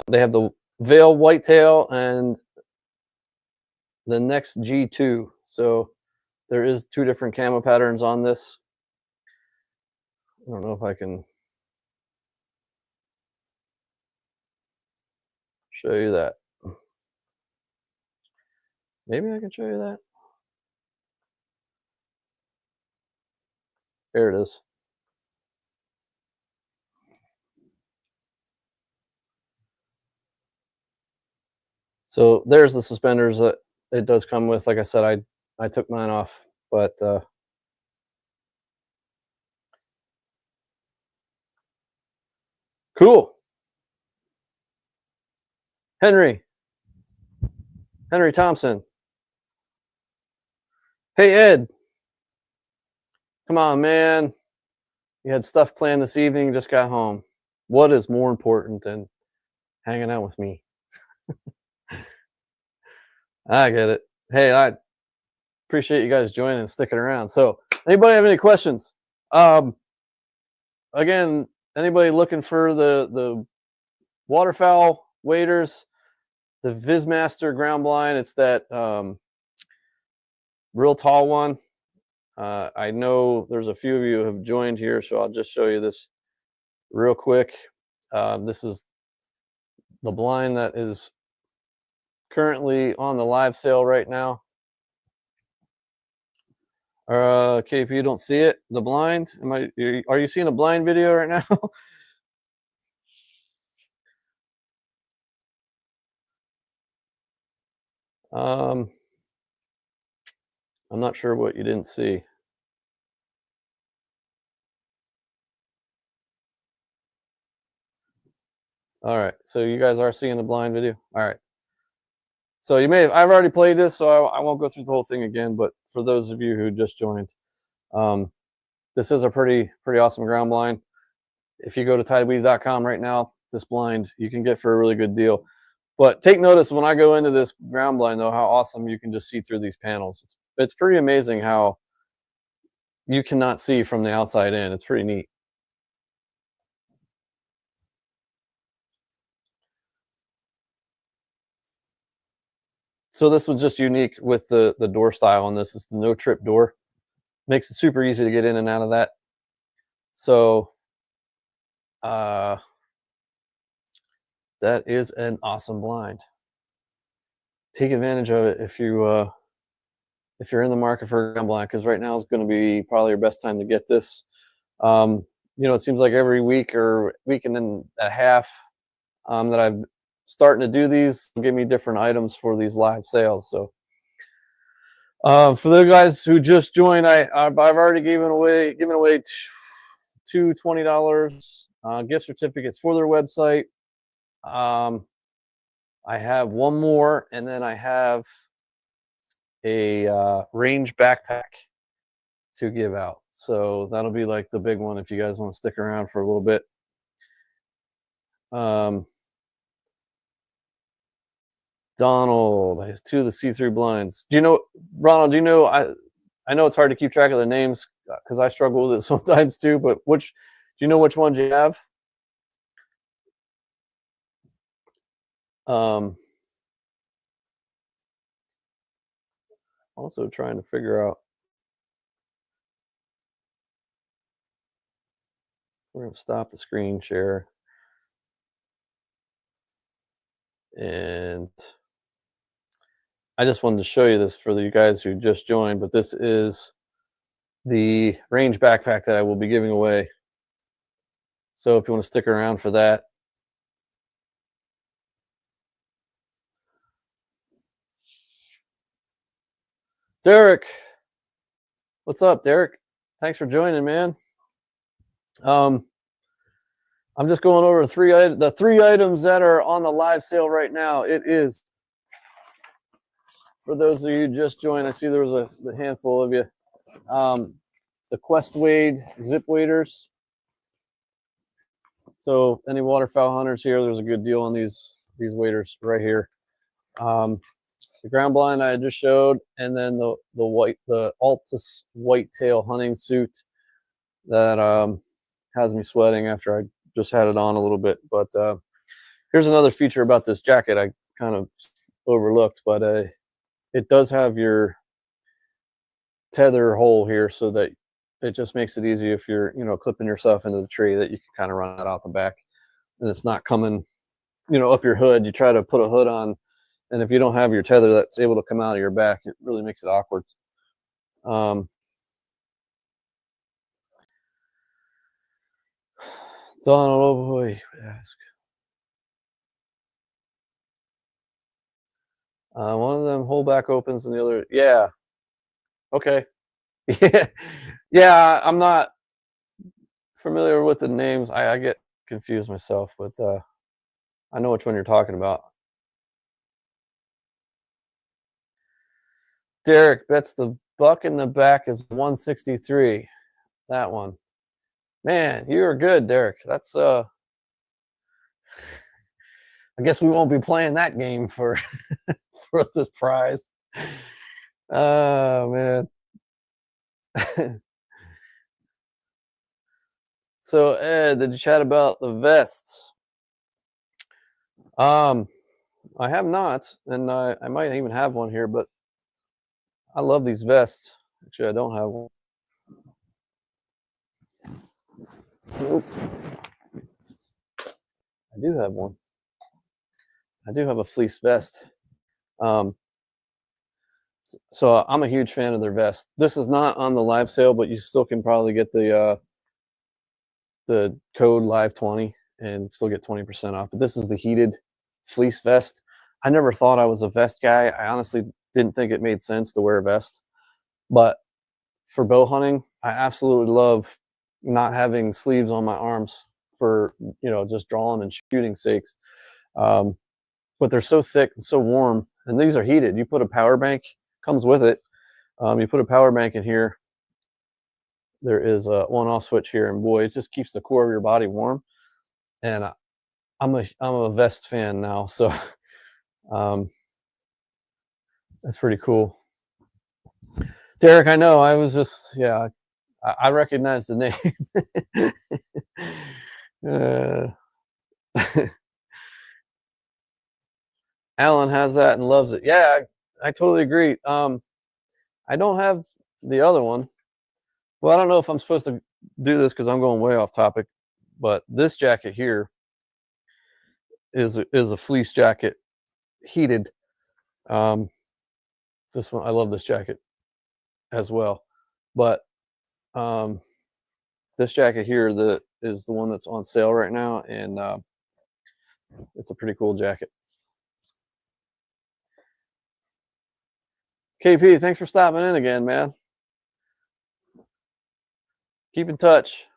They have the Veil Whitetail and the next G2. So there is two different camo patterns on this. I don't know if I can show you that. Maybe I can show you that. There it is. So there's the suspenders that it does come with. Like I said, I took mine off, but cool. Henry Thompson. Hey, Ed. Come on, man. You had stuff planned this evening, just got home. What is more important than hanging out with me. I get it. Hey, I appreciate you guys joining and sticking around. So, anybody have any questions? Um, again, anybody looking for the waterfowl waders, the Vizmaster ground blind? It's that real tall one. I know there's a few of you who have joined here, so I'll just show you this real quick. This is the blind that is currently on the live sale right now. Okay, if you don't see it, the blind. Are you seeing a blind video right now? I'm not sure what you didn't see. All right, so you guys are seeing the blind video. All right. So you may have, I've already played this, so I won't go through the whole thing again. But for those of you who just joined, this is a pretty awesome ground blind. If you go to TideWe.com right now, this blind you can get for a really good deal. But take notice when I go into this ground blind, though, how awesome you can just see through these panels. It's pretty amazing how you cannot see from the outside in. It's pretty neat. So this was just unique with the door style on this. It's the no trip door. Makes it super easy to get in and out of that. So that is an awesome blind. Take advantage of it if you're in the market for a ground blind, because right now is going to be probably your best time to get this. It seems like every week or week and a half that I'm starting to do these, give me different items for these live sales. So for the guys who just joined, I've already given away two $20 gift certificates for their website. I have one more, and then I have a range backpack to give out. So that'll be like the big one if you guys want to stick around for a little bit. Donald has two of the see-through blinds. Do you know, Ronald? Do you know? I know it's hard to keep track of the names because I struggle with it sometimes too. But do you know which ones you have? Also trying to figure out. We're going to stop the screen share. And I just wanted to show you this for you guys who just joined, but this is the range backpack that I will be giving away. So if you want to stick around for that. Derek, what's up, Derek? Thanks for joining, man. I'm just going over the three items that are on the live sale right now. It is, for those of you who just joined, I see there was a handful of you. The Quest Wade zip waders. So any waterfowl hunters here, there's a good deal on these waders right here. The ground blind I just showed, and then the Altus whitetail hunting suit that has me sweating after I just had it on a little bit. But here's another feature about this jacket I kind of overlooked, but it does have your tether hole here, so that it just makes it easy if you're clipping yourself into the tree, that you can kind of run it out the back, and it's not coming up your hood. You try to put a hood on, and if you don't have your tether that's able to come out of your back, it really makes it awkward. Donald, oh boy, ask. One of them hold back opens and the other, yeah. Okay. Yeah, I'm not familiar with the names. I get confused myself, but I know which one you're talking about. Derek bets the buck in the back is 163. That one. Man, you are good, Derek. That's I guess we won't be playing that game for for this prize. Oh man. So Ed, did you chat about the vests? Um, I have not, and I might even have one here, but I love these vests. Actually, I don't have one. Nope, I do have one. I do have a fleece vest. Um, so I'm a huge fan of their vest. This is not on the live sale, but you still can probably get the code live20 and still get 20% off. But this is the heated fleece vest. I never thought I was a vest guy. I honestly didn't think it made sense to wear a vest. But for bow hunting, I absolutely love not having sleeves on my arms for, just drawing and shooting sakes. But they're so thick and so warm, and these are heated. You put a power bank, comes with it. You put a power bank in here. There is a on-off switch here, and boy, it just keeps the core of your body warm. And I'm a vest fan now, so that's pretty cool. Derek, I know. I was just I recognize the name. Alan has that and loves it. Yeah, I totally agree. I don't have the other one. Well, I don't know if I'm supposed to do this because I'm going way off topic, but this jacket here is a fleece jacket, heated. This one, I love this jacket as well, but this jacket here is the one that's on sale right now, and it's a pretty cool jacket. KP, thanks for stopping in again, man. Keep in touch.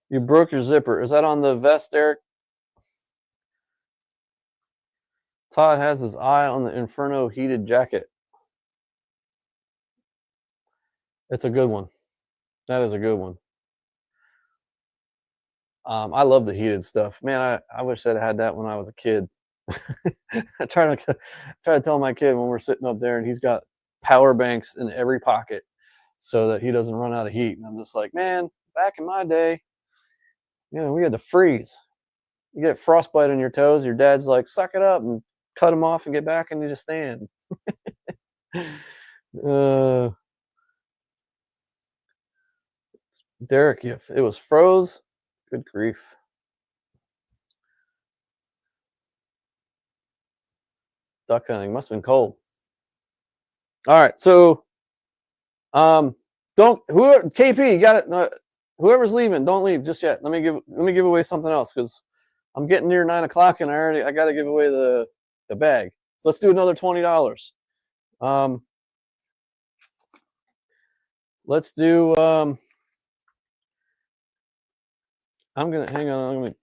You broke your zipper. Is that on the vest, Eric? Todd has his eye on the Inferno heated jacket. It's a good one. That is a good one. I love the heated stuff. Man, I wish I'd had that when I was a kid. I try to tell my kid when we're sitting up there and he's got power banks in every pocket so that he doesn't run out of heat. And I'm just like, man, back in my day, we had to freeze. You get frostbite on your toes, your dad's like, suck it up and cut them off and get back and you just stand. Derek, if it was froze, good grief. Duck hunting must have been cold. All right, so KP, you got it. Whoever's leaving, don't leave just yet. Let me give away something else because I'm getting near 9 o'clock and I got to give away the bag. So let's do another $20. Let's do. I'm gonna hang on. I'm gonna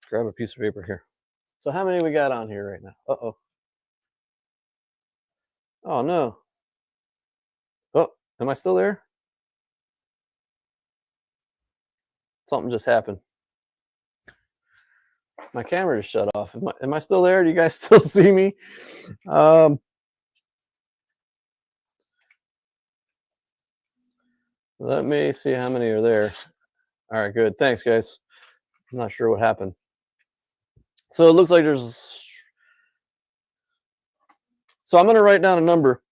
grab a piece of paper here. So how many we got on here right now? Uh-oh. Oh no. Oh, am I still there? Something just happened. My camera just shut off. Am I still there? Do you guys still see me? Let me see how many are there. All right, good. Thanks, guys. I'm not sure what happened. So it looks like there's. So I'm going to write down a number.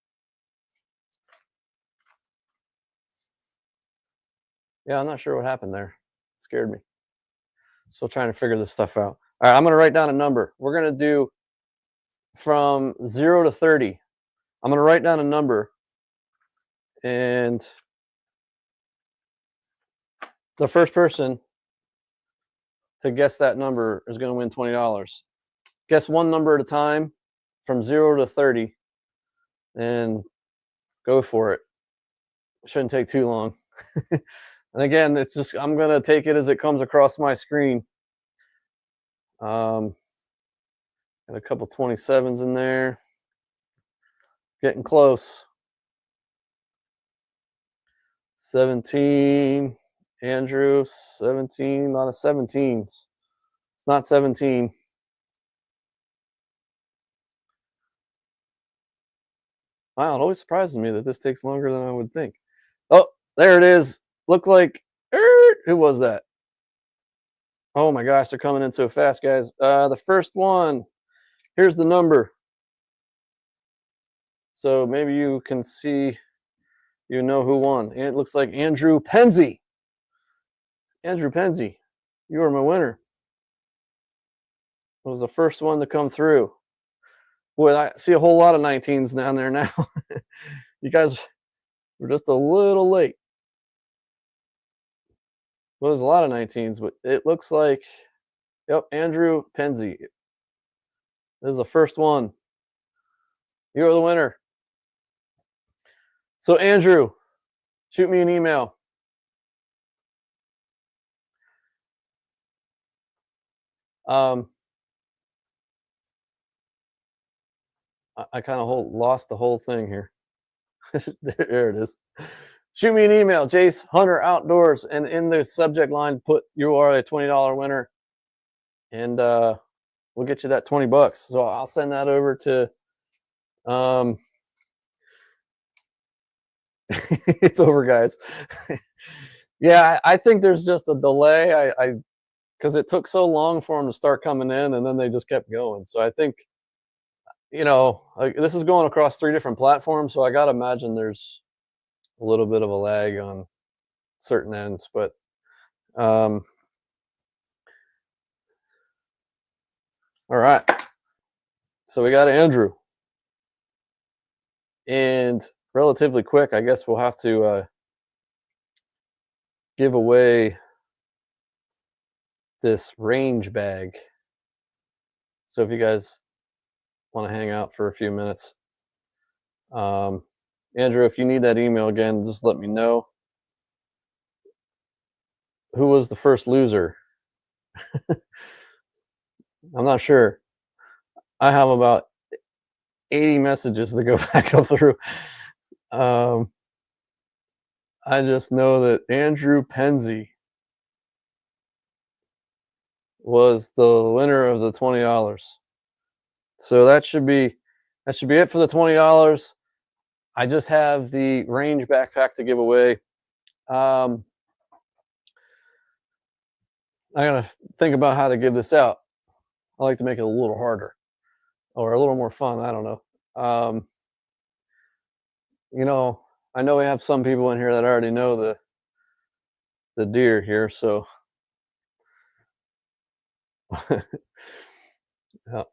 Yeah, I'm not sure what happened there. It scared me. Still trying to figure this stuff out. All right, I'm going to write down a number. We're going to do from 0 to 30. I'm going to write down a number. And the first person to guess that number is going to win $20. Guess one number at a time from 0 to 30 and go for it. Shouldn't take too long. And again, it's just, I'm going to take it as it comes across my screen. Got a couple 27s in there. Getting close. 17. Andrew, 17. A lot of 17s. It's not 17. Wow, it always surprises me that this takes longer than I would think. Oh, there it is. Looked like, who was that? Oh my gosh, they're coming in so fast, guys. The first one, here's the number. So maybe you can see, you know who won. And it looks like Andrew Penzie. Andrew Penzie, you are my winner. It was the first one to come through. Boy, I see a whole lot of 19s down there now. You guys were just a little late. Well, there's a lot of 19s, but it looks like, yep, Andrew Penzie. This is the first one. You're the winner. So, Andrew, shoot me an email. I kind of lost the whole thing here. There it is. Shoot me an email, Jace Hunter Outdoors, and in the subject line, put you are a $20 winner, and we'll get you that $20. So I'll send that over to. It's over, guys. Yeah, I think there's just a delay. I because it took so long for them to start coming in, and then they just kept going. So I think, like, this is going across 3 different platforms, so I gotta imagine there's a little bit of a lag on certain ends, but all right. So we got Andrew, and relatively quick, I guess we'll have to give away this range bag. So if you guys want to hang out for a few minutes, Andrew, if you need that email again, just let me know. Who was the first loser? I'm not sure. I have about 80 messages to go back up through. I just know that Andrew Penzie was the winner of the $20. So that should be it for the $20. I just have the range backpack to give away. I gotta think about how to give this out. I like to make it a little harder or a little more fun. I don't know. I know we have some people in here that already know the deer here, so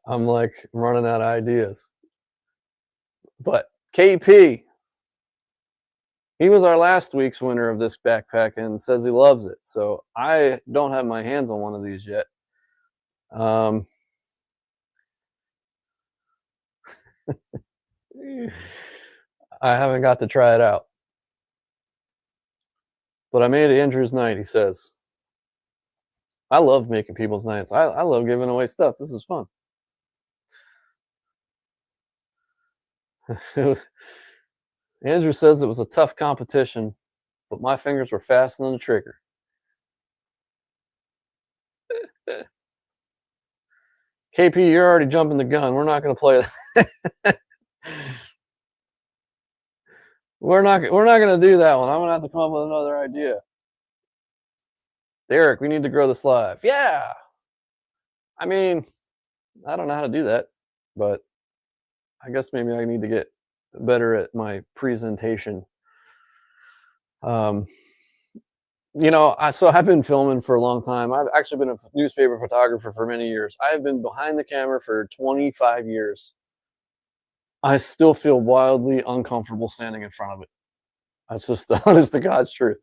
I'm like running out of ideas. But KP, he was our last week's winner of this backpack and says he loves it. So I don't have my hands on one of these yet. I haven't got to try it out. But I made Andrew's night, he says. I love making people's nights. I love giving away stuff. This is fun. Andrew says it was a tough competition, but my fingers were faster than the trigger. KP, you're already jumping the gun. We're not going to play that. We're not going to do that one. I'm going to have to come up with another idea. Derek, we need to grow this live. Yeah. I mean, I don't know how to do that, but I guess maybe I need to get better at my presentation. So I've been filming for a long time. I've actually been a newspaper photographer for many years. I've been behind the camera for 25 years. I still feel wildly uncomfortable standing in front of it. That's just the honest to God's truth.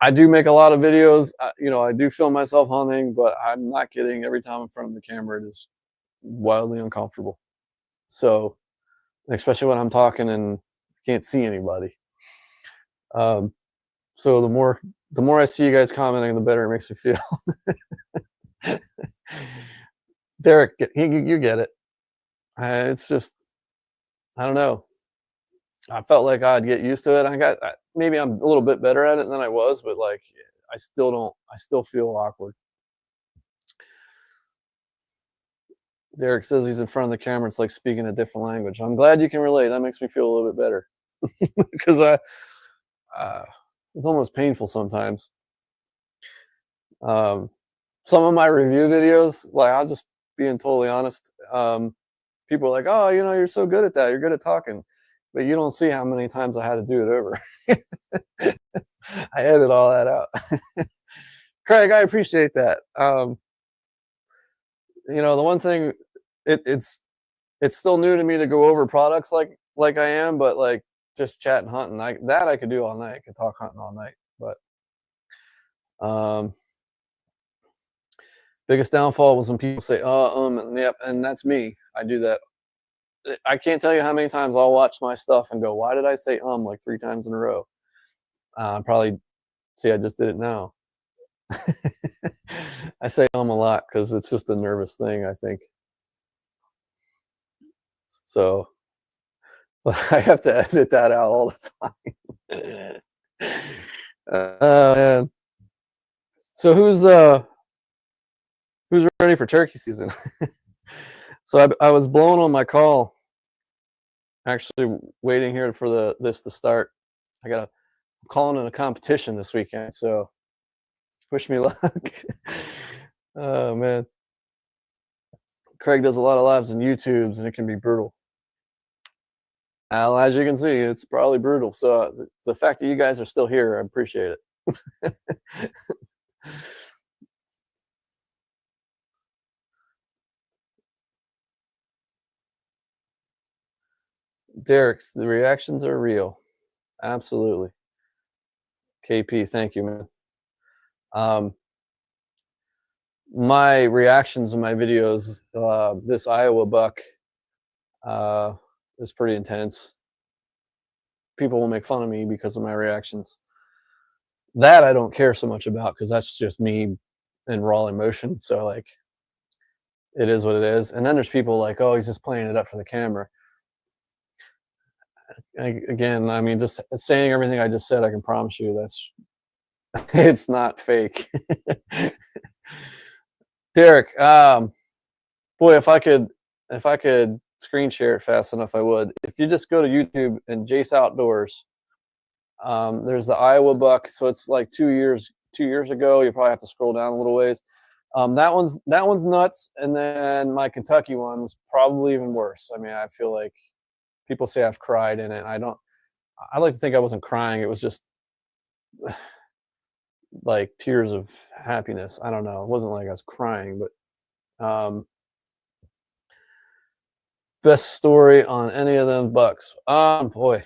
I do make a lot of videos. I do film myself hunting, but I'm not kidding. Every time in front of the camera, it is wildly uncomfortable. So, especially when I'm talking and can't see anybody. So the more I see you guys commenting, the better it makes me feel. Derek, you get it. It's just, I don't know. I felt like I'd get used to it. Maybe I'm a little bit better at it than I was, but like I still feel awkward. Derek says he's in front of the camera. It's like speaking a different language. I'm glad you can relate. That makes me feel a little bit better because it's almost painful sometimes. Some of my review videos, like I'll just being totally honest. People are like, "Oh, you're so good at that. You're good at talking," but you don't see how many times I had to do it over. I edit all that out. Craig, I appreciate that. The one thing, it's still new to me to go over products like I am, but like just chatting hunting, I could do all night. I could talk hunting all night. But biggest downfall was when people say, and yep, and that's me. I do that. I can't tell you how many times I'll watch my stuff and go, why did I say like 3 times in a row? Probably see, I just did it now. I say a lot because it's just a nervous thing, I think. So I have to edit that out all the time. Man. So who's ready for turkey season? So I was blowing on my call, actually waiting here for this to start. I'm calling in a competition this weekend, so wish me luck. Oh man, Craig does a lot of lives on YouTubes, and it can be brutal. Well, as you can see, it's probably brutal. So the fact that you guys are still here, I appreciate it. Derek's, the reactions are real. Absolutely. KP, thank you, man. My reactions in my videos, this Iowa buck is pretty intense. People will make fun of me because of my reactions. That I don't care so much about because that's just me in raw emotion. So like, it is what it is. And then there's people like, oh, he's just playing it up for the camera. Again, I mean, just saying everything I just said, I can promise you that's it's not fake. Derek, boy, if I could screen share it fast enough, I would. If you just go to YouTube and Jace Outdoors, there's the Iowa buck. So it's like 2 years ago. You probably have to scroll down a little ways. That one's nuts. And then my Kentucky one was probably even worse. I mean, I feel like people say I've cried in it. I like to think I wasn't crying. It was just like tears of happiness. I don't know. It wasn't like I was crying, but best story on any of them bucks. Boy,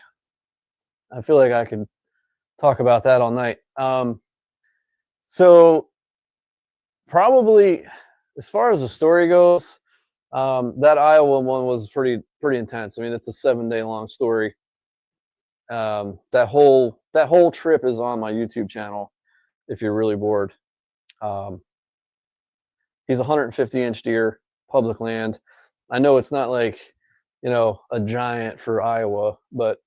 I feel like I could talk about that all night. So probably as far as the story goes, that Iowa one was pretty intense. I mean, it's a 7-day long story. That whole trip is on my YouTube channel if you're really bored. He's a 150-inch deer, public land. I know it's not like, a giant for Iowa, but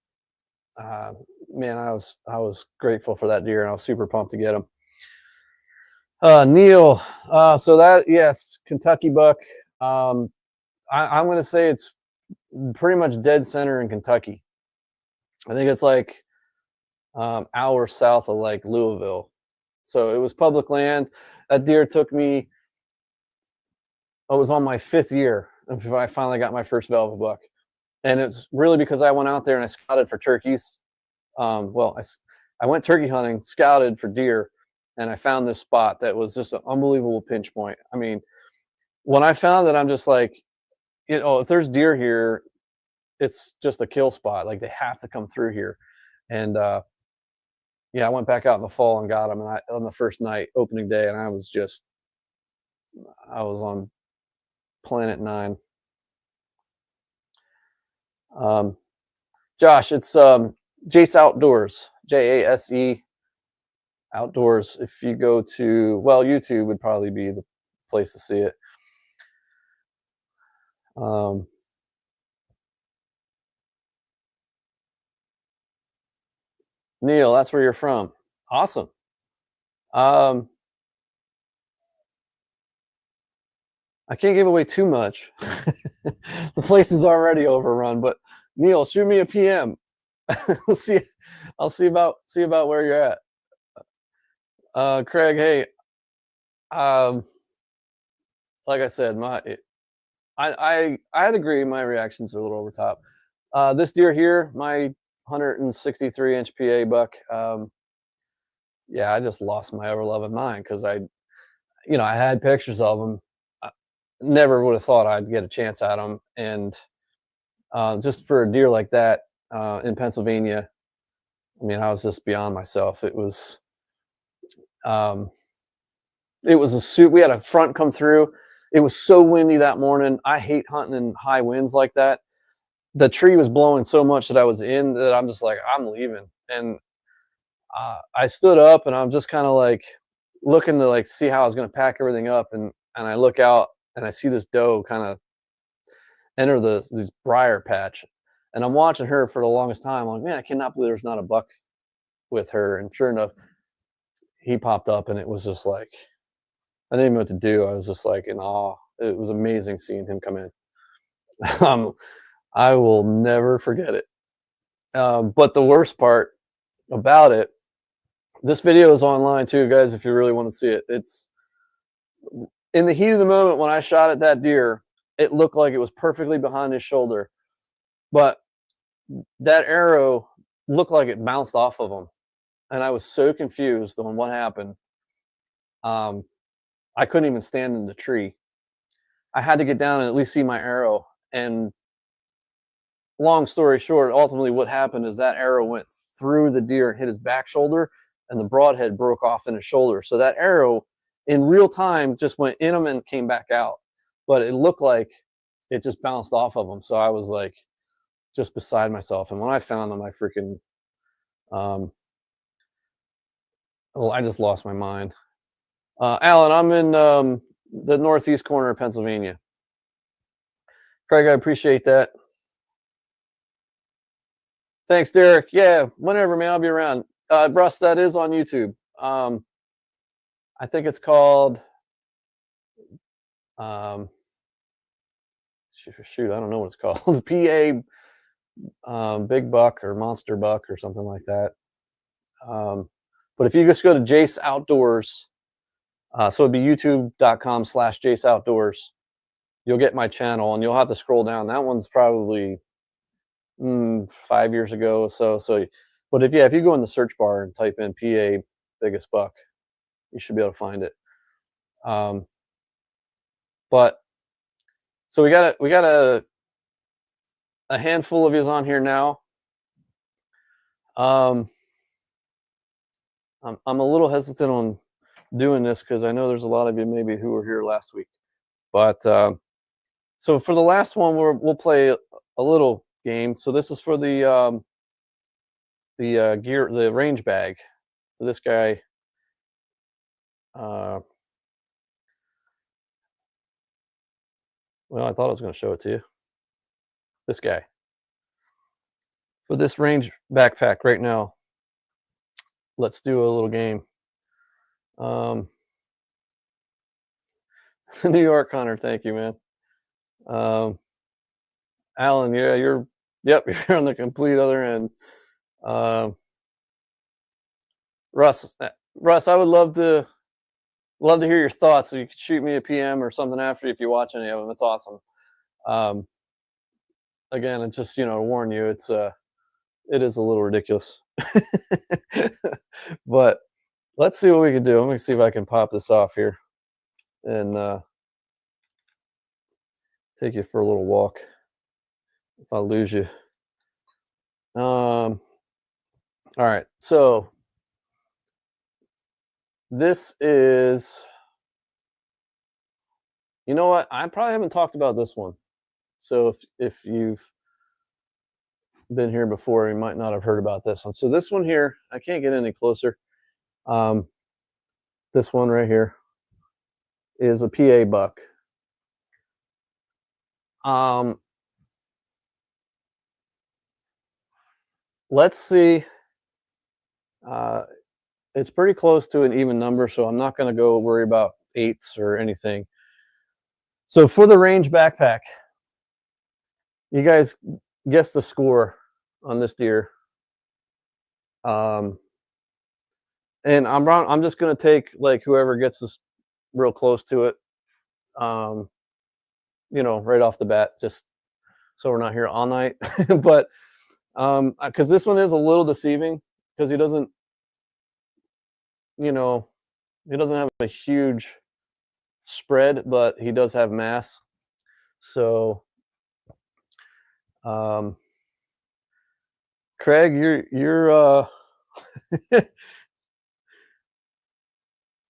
man, I was grateful for that deer, and I was super pumped to get him. Neil, so that, yes, Kentucky buck. I'm going to say it's pretty much dead center in Kentucky. I think it's like hours south of like Louisville. So it was public land. That deer took me, I was on my 5th year before I finally got my first velvet buck. And it's really because I went out there and I scouted for turkeys. I went turkey hunting, scouted for deer, and I found this spot that was just an unbelievable pinch point. I mean, when I found it, I'm just like, if there's deer here, it's just a kill spot. Like they have to come through here. And yeah, I went back out in the fall and got them. And on the first night, opening day, and I was on Planet 9. Josh, it's Jace Outdoors, Jase Outdoors. If you go to, YouTube would probably be the place to see it. Neil, that's where you're from. Awesome. I can't give away too much. The place is already overrun, but Neil, shoot me a PM. We'll see. I'll see about where you're at. Craig, hey, um, like I said, I'd agree. My reactions are a little over top. This deer here, my 163-inch PA buck. Yeah, I just lost my ever loving mind because I had pictures of him. I never would have thought I'd get a chance at him, and just for a deer like that in Pennsylvania, I mean, I was just beyond myself. Um, it was a suit. We had a front come through. It was so windy that morning. I hate hunting in high winds like that. The tree was blowing so much that I was in that I'm just like, I'm leaving. And I stood up and I'm just kind of like looking to like see how I was going to pack everything up. And I look out and I see this doe kind of enter this briar patch. And I'm watching her for the longest time. I'm like, man, I cannot believe there's not a buck with her. And sure enough, he popped up and it was just like, I didn't even know what to do. I was just like in awe. It was amazing seeing him come in. I will never forget it. But the worst part about it, this video is online too, guys, if you really want to see it. It's in the heat of the moment when I shot at that deer, it looked like it was perfectly behind his shoulder. But that arrow looked like it bounced off of him. And I was so confused on what happened. I couldn't even stand in the tree. I had to get down and at least see my arrow. And long story short, ultimately what happened is that arrow went through the deer and hit his back shoulder, and the broadhead broke off in his shoulder. So that arrow in real time just went in him and came back out. But it looked like it just bounced off of him. So I was like just beside myself. And when I found him, I freaking well, I just lost my mind. Alan, I'm in the northeast corner of Pennsylvania. Craig, I appreciate that. Thanks, Derek. Yeah, whenever, man, I'll be around. Russ, that is on YouTube. I think it's called, shoot, I don't know what it's called. PA Big Buck or Monster Buck or something like that. But if you just go to Jace Outdoors, so it'd be youtube.com/Jace Outdoors, you'll get my channel and you'll have to scroll down. That one's probably 5 years ago. But if you go in the search bar and type in PA biggest buck, you should be able to find it. But so we got a handful of yous on here now. I'm a little hesitant on doing this because I know there's a lot of you maybe who were here last week. But so for the last one, we'll play a little game. So this is for the range bag for this guy. Well, I thought I was going to show it to you. This guy. For this range backpack right now, let's do a little game. New York Hunter, thank you, man. Alan, yeah, you're on the complete other end. Russ, I would love to hear your thoughts. So you could shoot me a PM or something after if you watch any of them. It's awesome. Again, it's just to warn you, it is a little ridiculous. But let's see what we can do. Let me see if I can pop this off here and take you for a little walk if I lose you. All right, so this is, you know what? I probably haven't talked about this one. So if you've been here before, you might not have heard about this one. So this one here, I can't get any closer. This one right here is a PA buck. Let's see. It's pretty close to an even number, so I'm not going to go worry about eighths or anything. So for the range backpack, you guys guess the score on this deer. Um, and I'm just gonna take like whoever gets this real close to it. Um, right off the bat, just so we're not here all night. But because this one is a little deceiving because you know, he doesn't have a huge spread, but he does have mass. So, um, Craig, you're you're a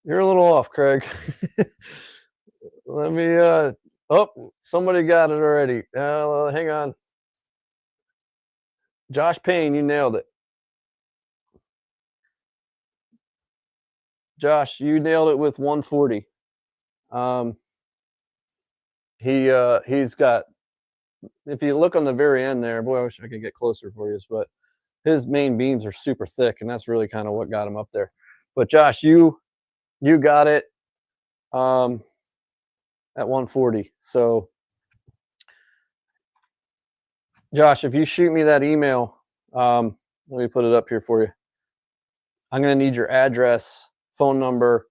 little off, Craig. Let me oh, somebody got it already. Hang on. Josh Payne, you nailed it. Josh, you nailed it with 140. Um, he's got, if you look on the very end there, boy, I wish I could get closer for you, but his main beams are super thick, and that's really kind of what got him up there. But Josh, you got it at 140. So Josh, if you shoot me that email, let me put it up here for you. I'm going to need your address, phone number,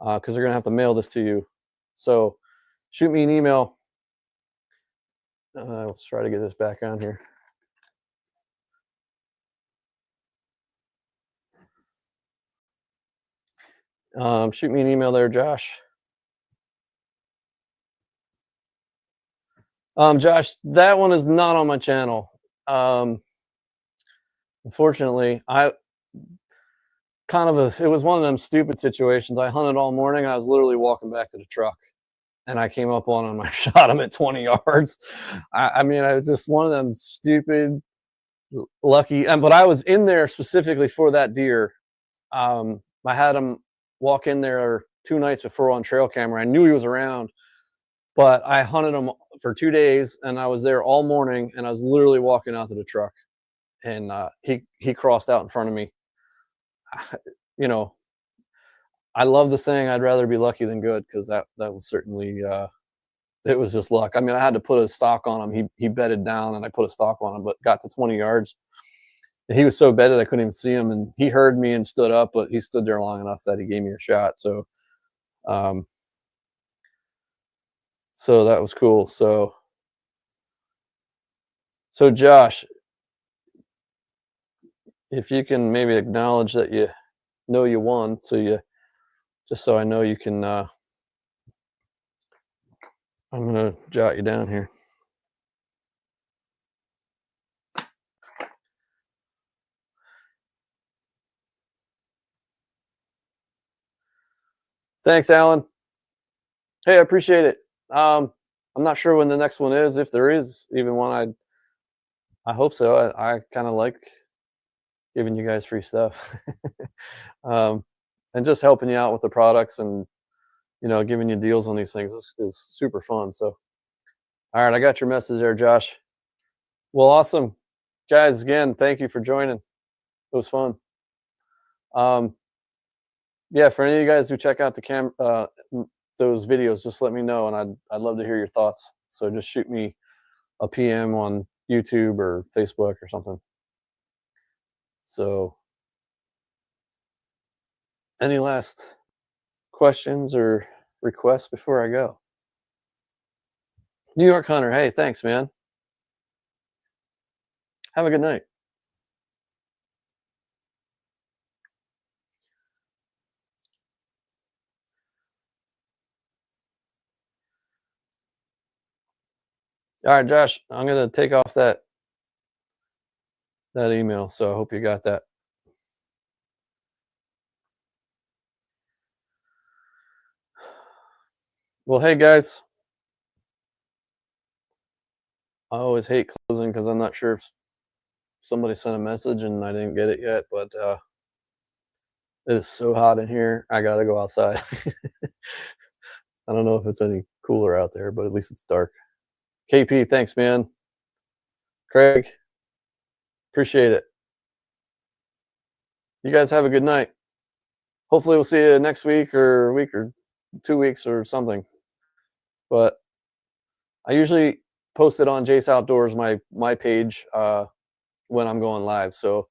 because they're going to have to mail this to you. So shoot me an email. Let's try to get this back on here. Shoot me an email there, Josh. Josh, that one is not on my channel. Unfortunately, it was one of them stupid situations. I hunted all morning. I was literally walking back to the truck, and I came up on him. I shot him at 20 yards. I mean, I was just one of them stupid, lucky. But I was in there specifically for that deer. I had him walk in there 2 nights before on trail camera. I knew he was around, but I hunted him for 2 days, and I was there all morning, and I was literally walking out to the truck, and he crossed out in front of me. You know, I love the saying, "I'd rather be lucky than good," because that was certainly it was just luck. I mean, I had to put a stock on him. He bedded down, and I put a stock on him, but got to 20 yards. And he was so bedded I couldn't even see him, and he heard me and stood up, but he stood there long enough that he gave me a shot. So, so that was cool. So Josh, if you can maybe acknowledge that you know you won, so you just so I know you can. I'm gonna jot you down here. Thanks, Alan. Hey, I appreciate it. I'm not sure when the next one is, if there is even one. I hope so. I kind of like giving you guys free stuff, and just helping you out with the products, and giving you deals on these things is super fun. So, all right, I got your message there, Josh. Well, awesome, guys. Again, thank you for joining. It was fun. Yeah, for any of you guys who check out those videos, just let me know, and I'd love to hear your thoughts. So just shoot me a PM on YouTube or Facebook or something. So, any last questions or requests before I go? New York Hunter, hey, thanks, man. Have a good night. All right, Josh, I'm gonna take off that email. So I hope you got that. Well, hey guys, I always hate closing because I'm not sure if somebody sent a message and I didn't get it yet, but it is so hot in here. I gotta go outside. I don't know if it's any cooler out there, but at least it's dark. KP, thanks, man. Craig, appreciate it. You guys have a good night. Hopefully we'll see you next week or 2 weeks or something. But I usually post it on Jace Outdoors, my page, when I'm going live. So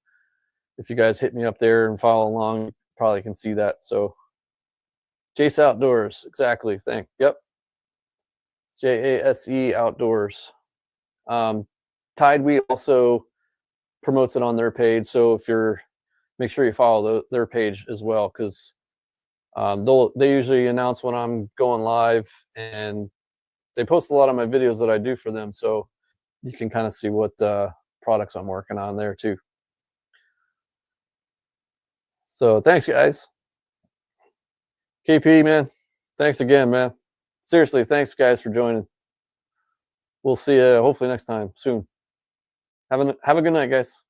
if you guys hit me up there and follow along, you probably can see that. So Jace Outdoors, exactly. Yep, JASE Outdoors. TideWe also promotes it on their page. So if you're, make sure you follow their page as well, because they usually announce when I'm going live, and they post a lot of my videos that I do for them. So you can kind of see what products I'm working on there too. So thanks, guys. KP, man, thanks again, man. Seriously, thanks, guys, for joining. We'll see you hopefully next time soon. Have a good night, guys.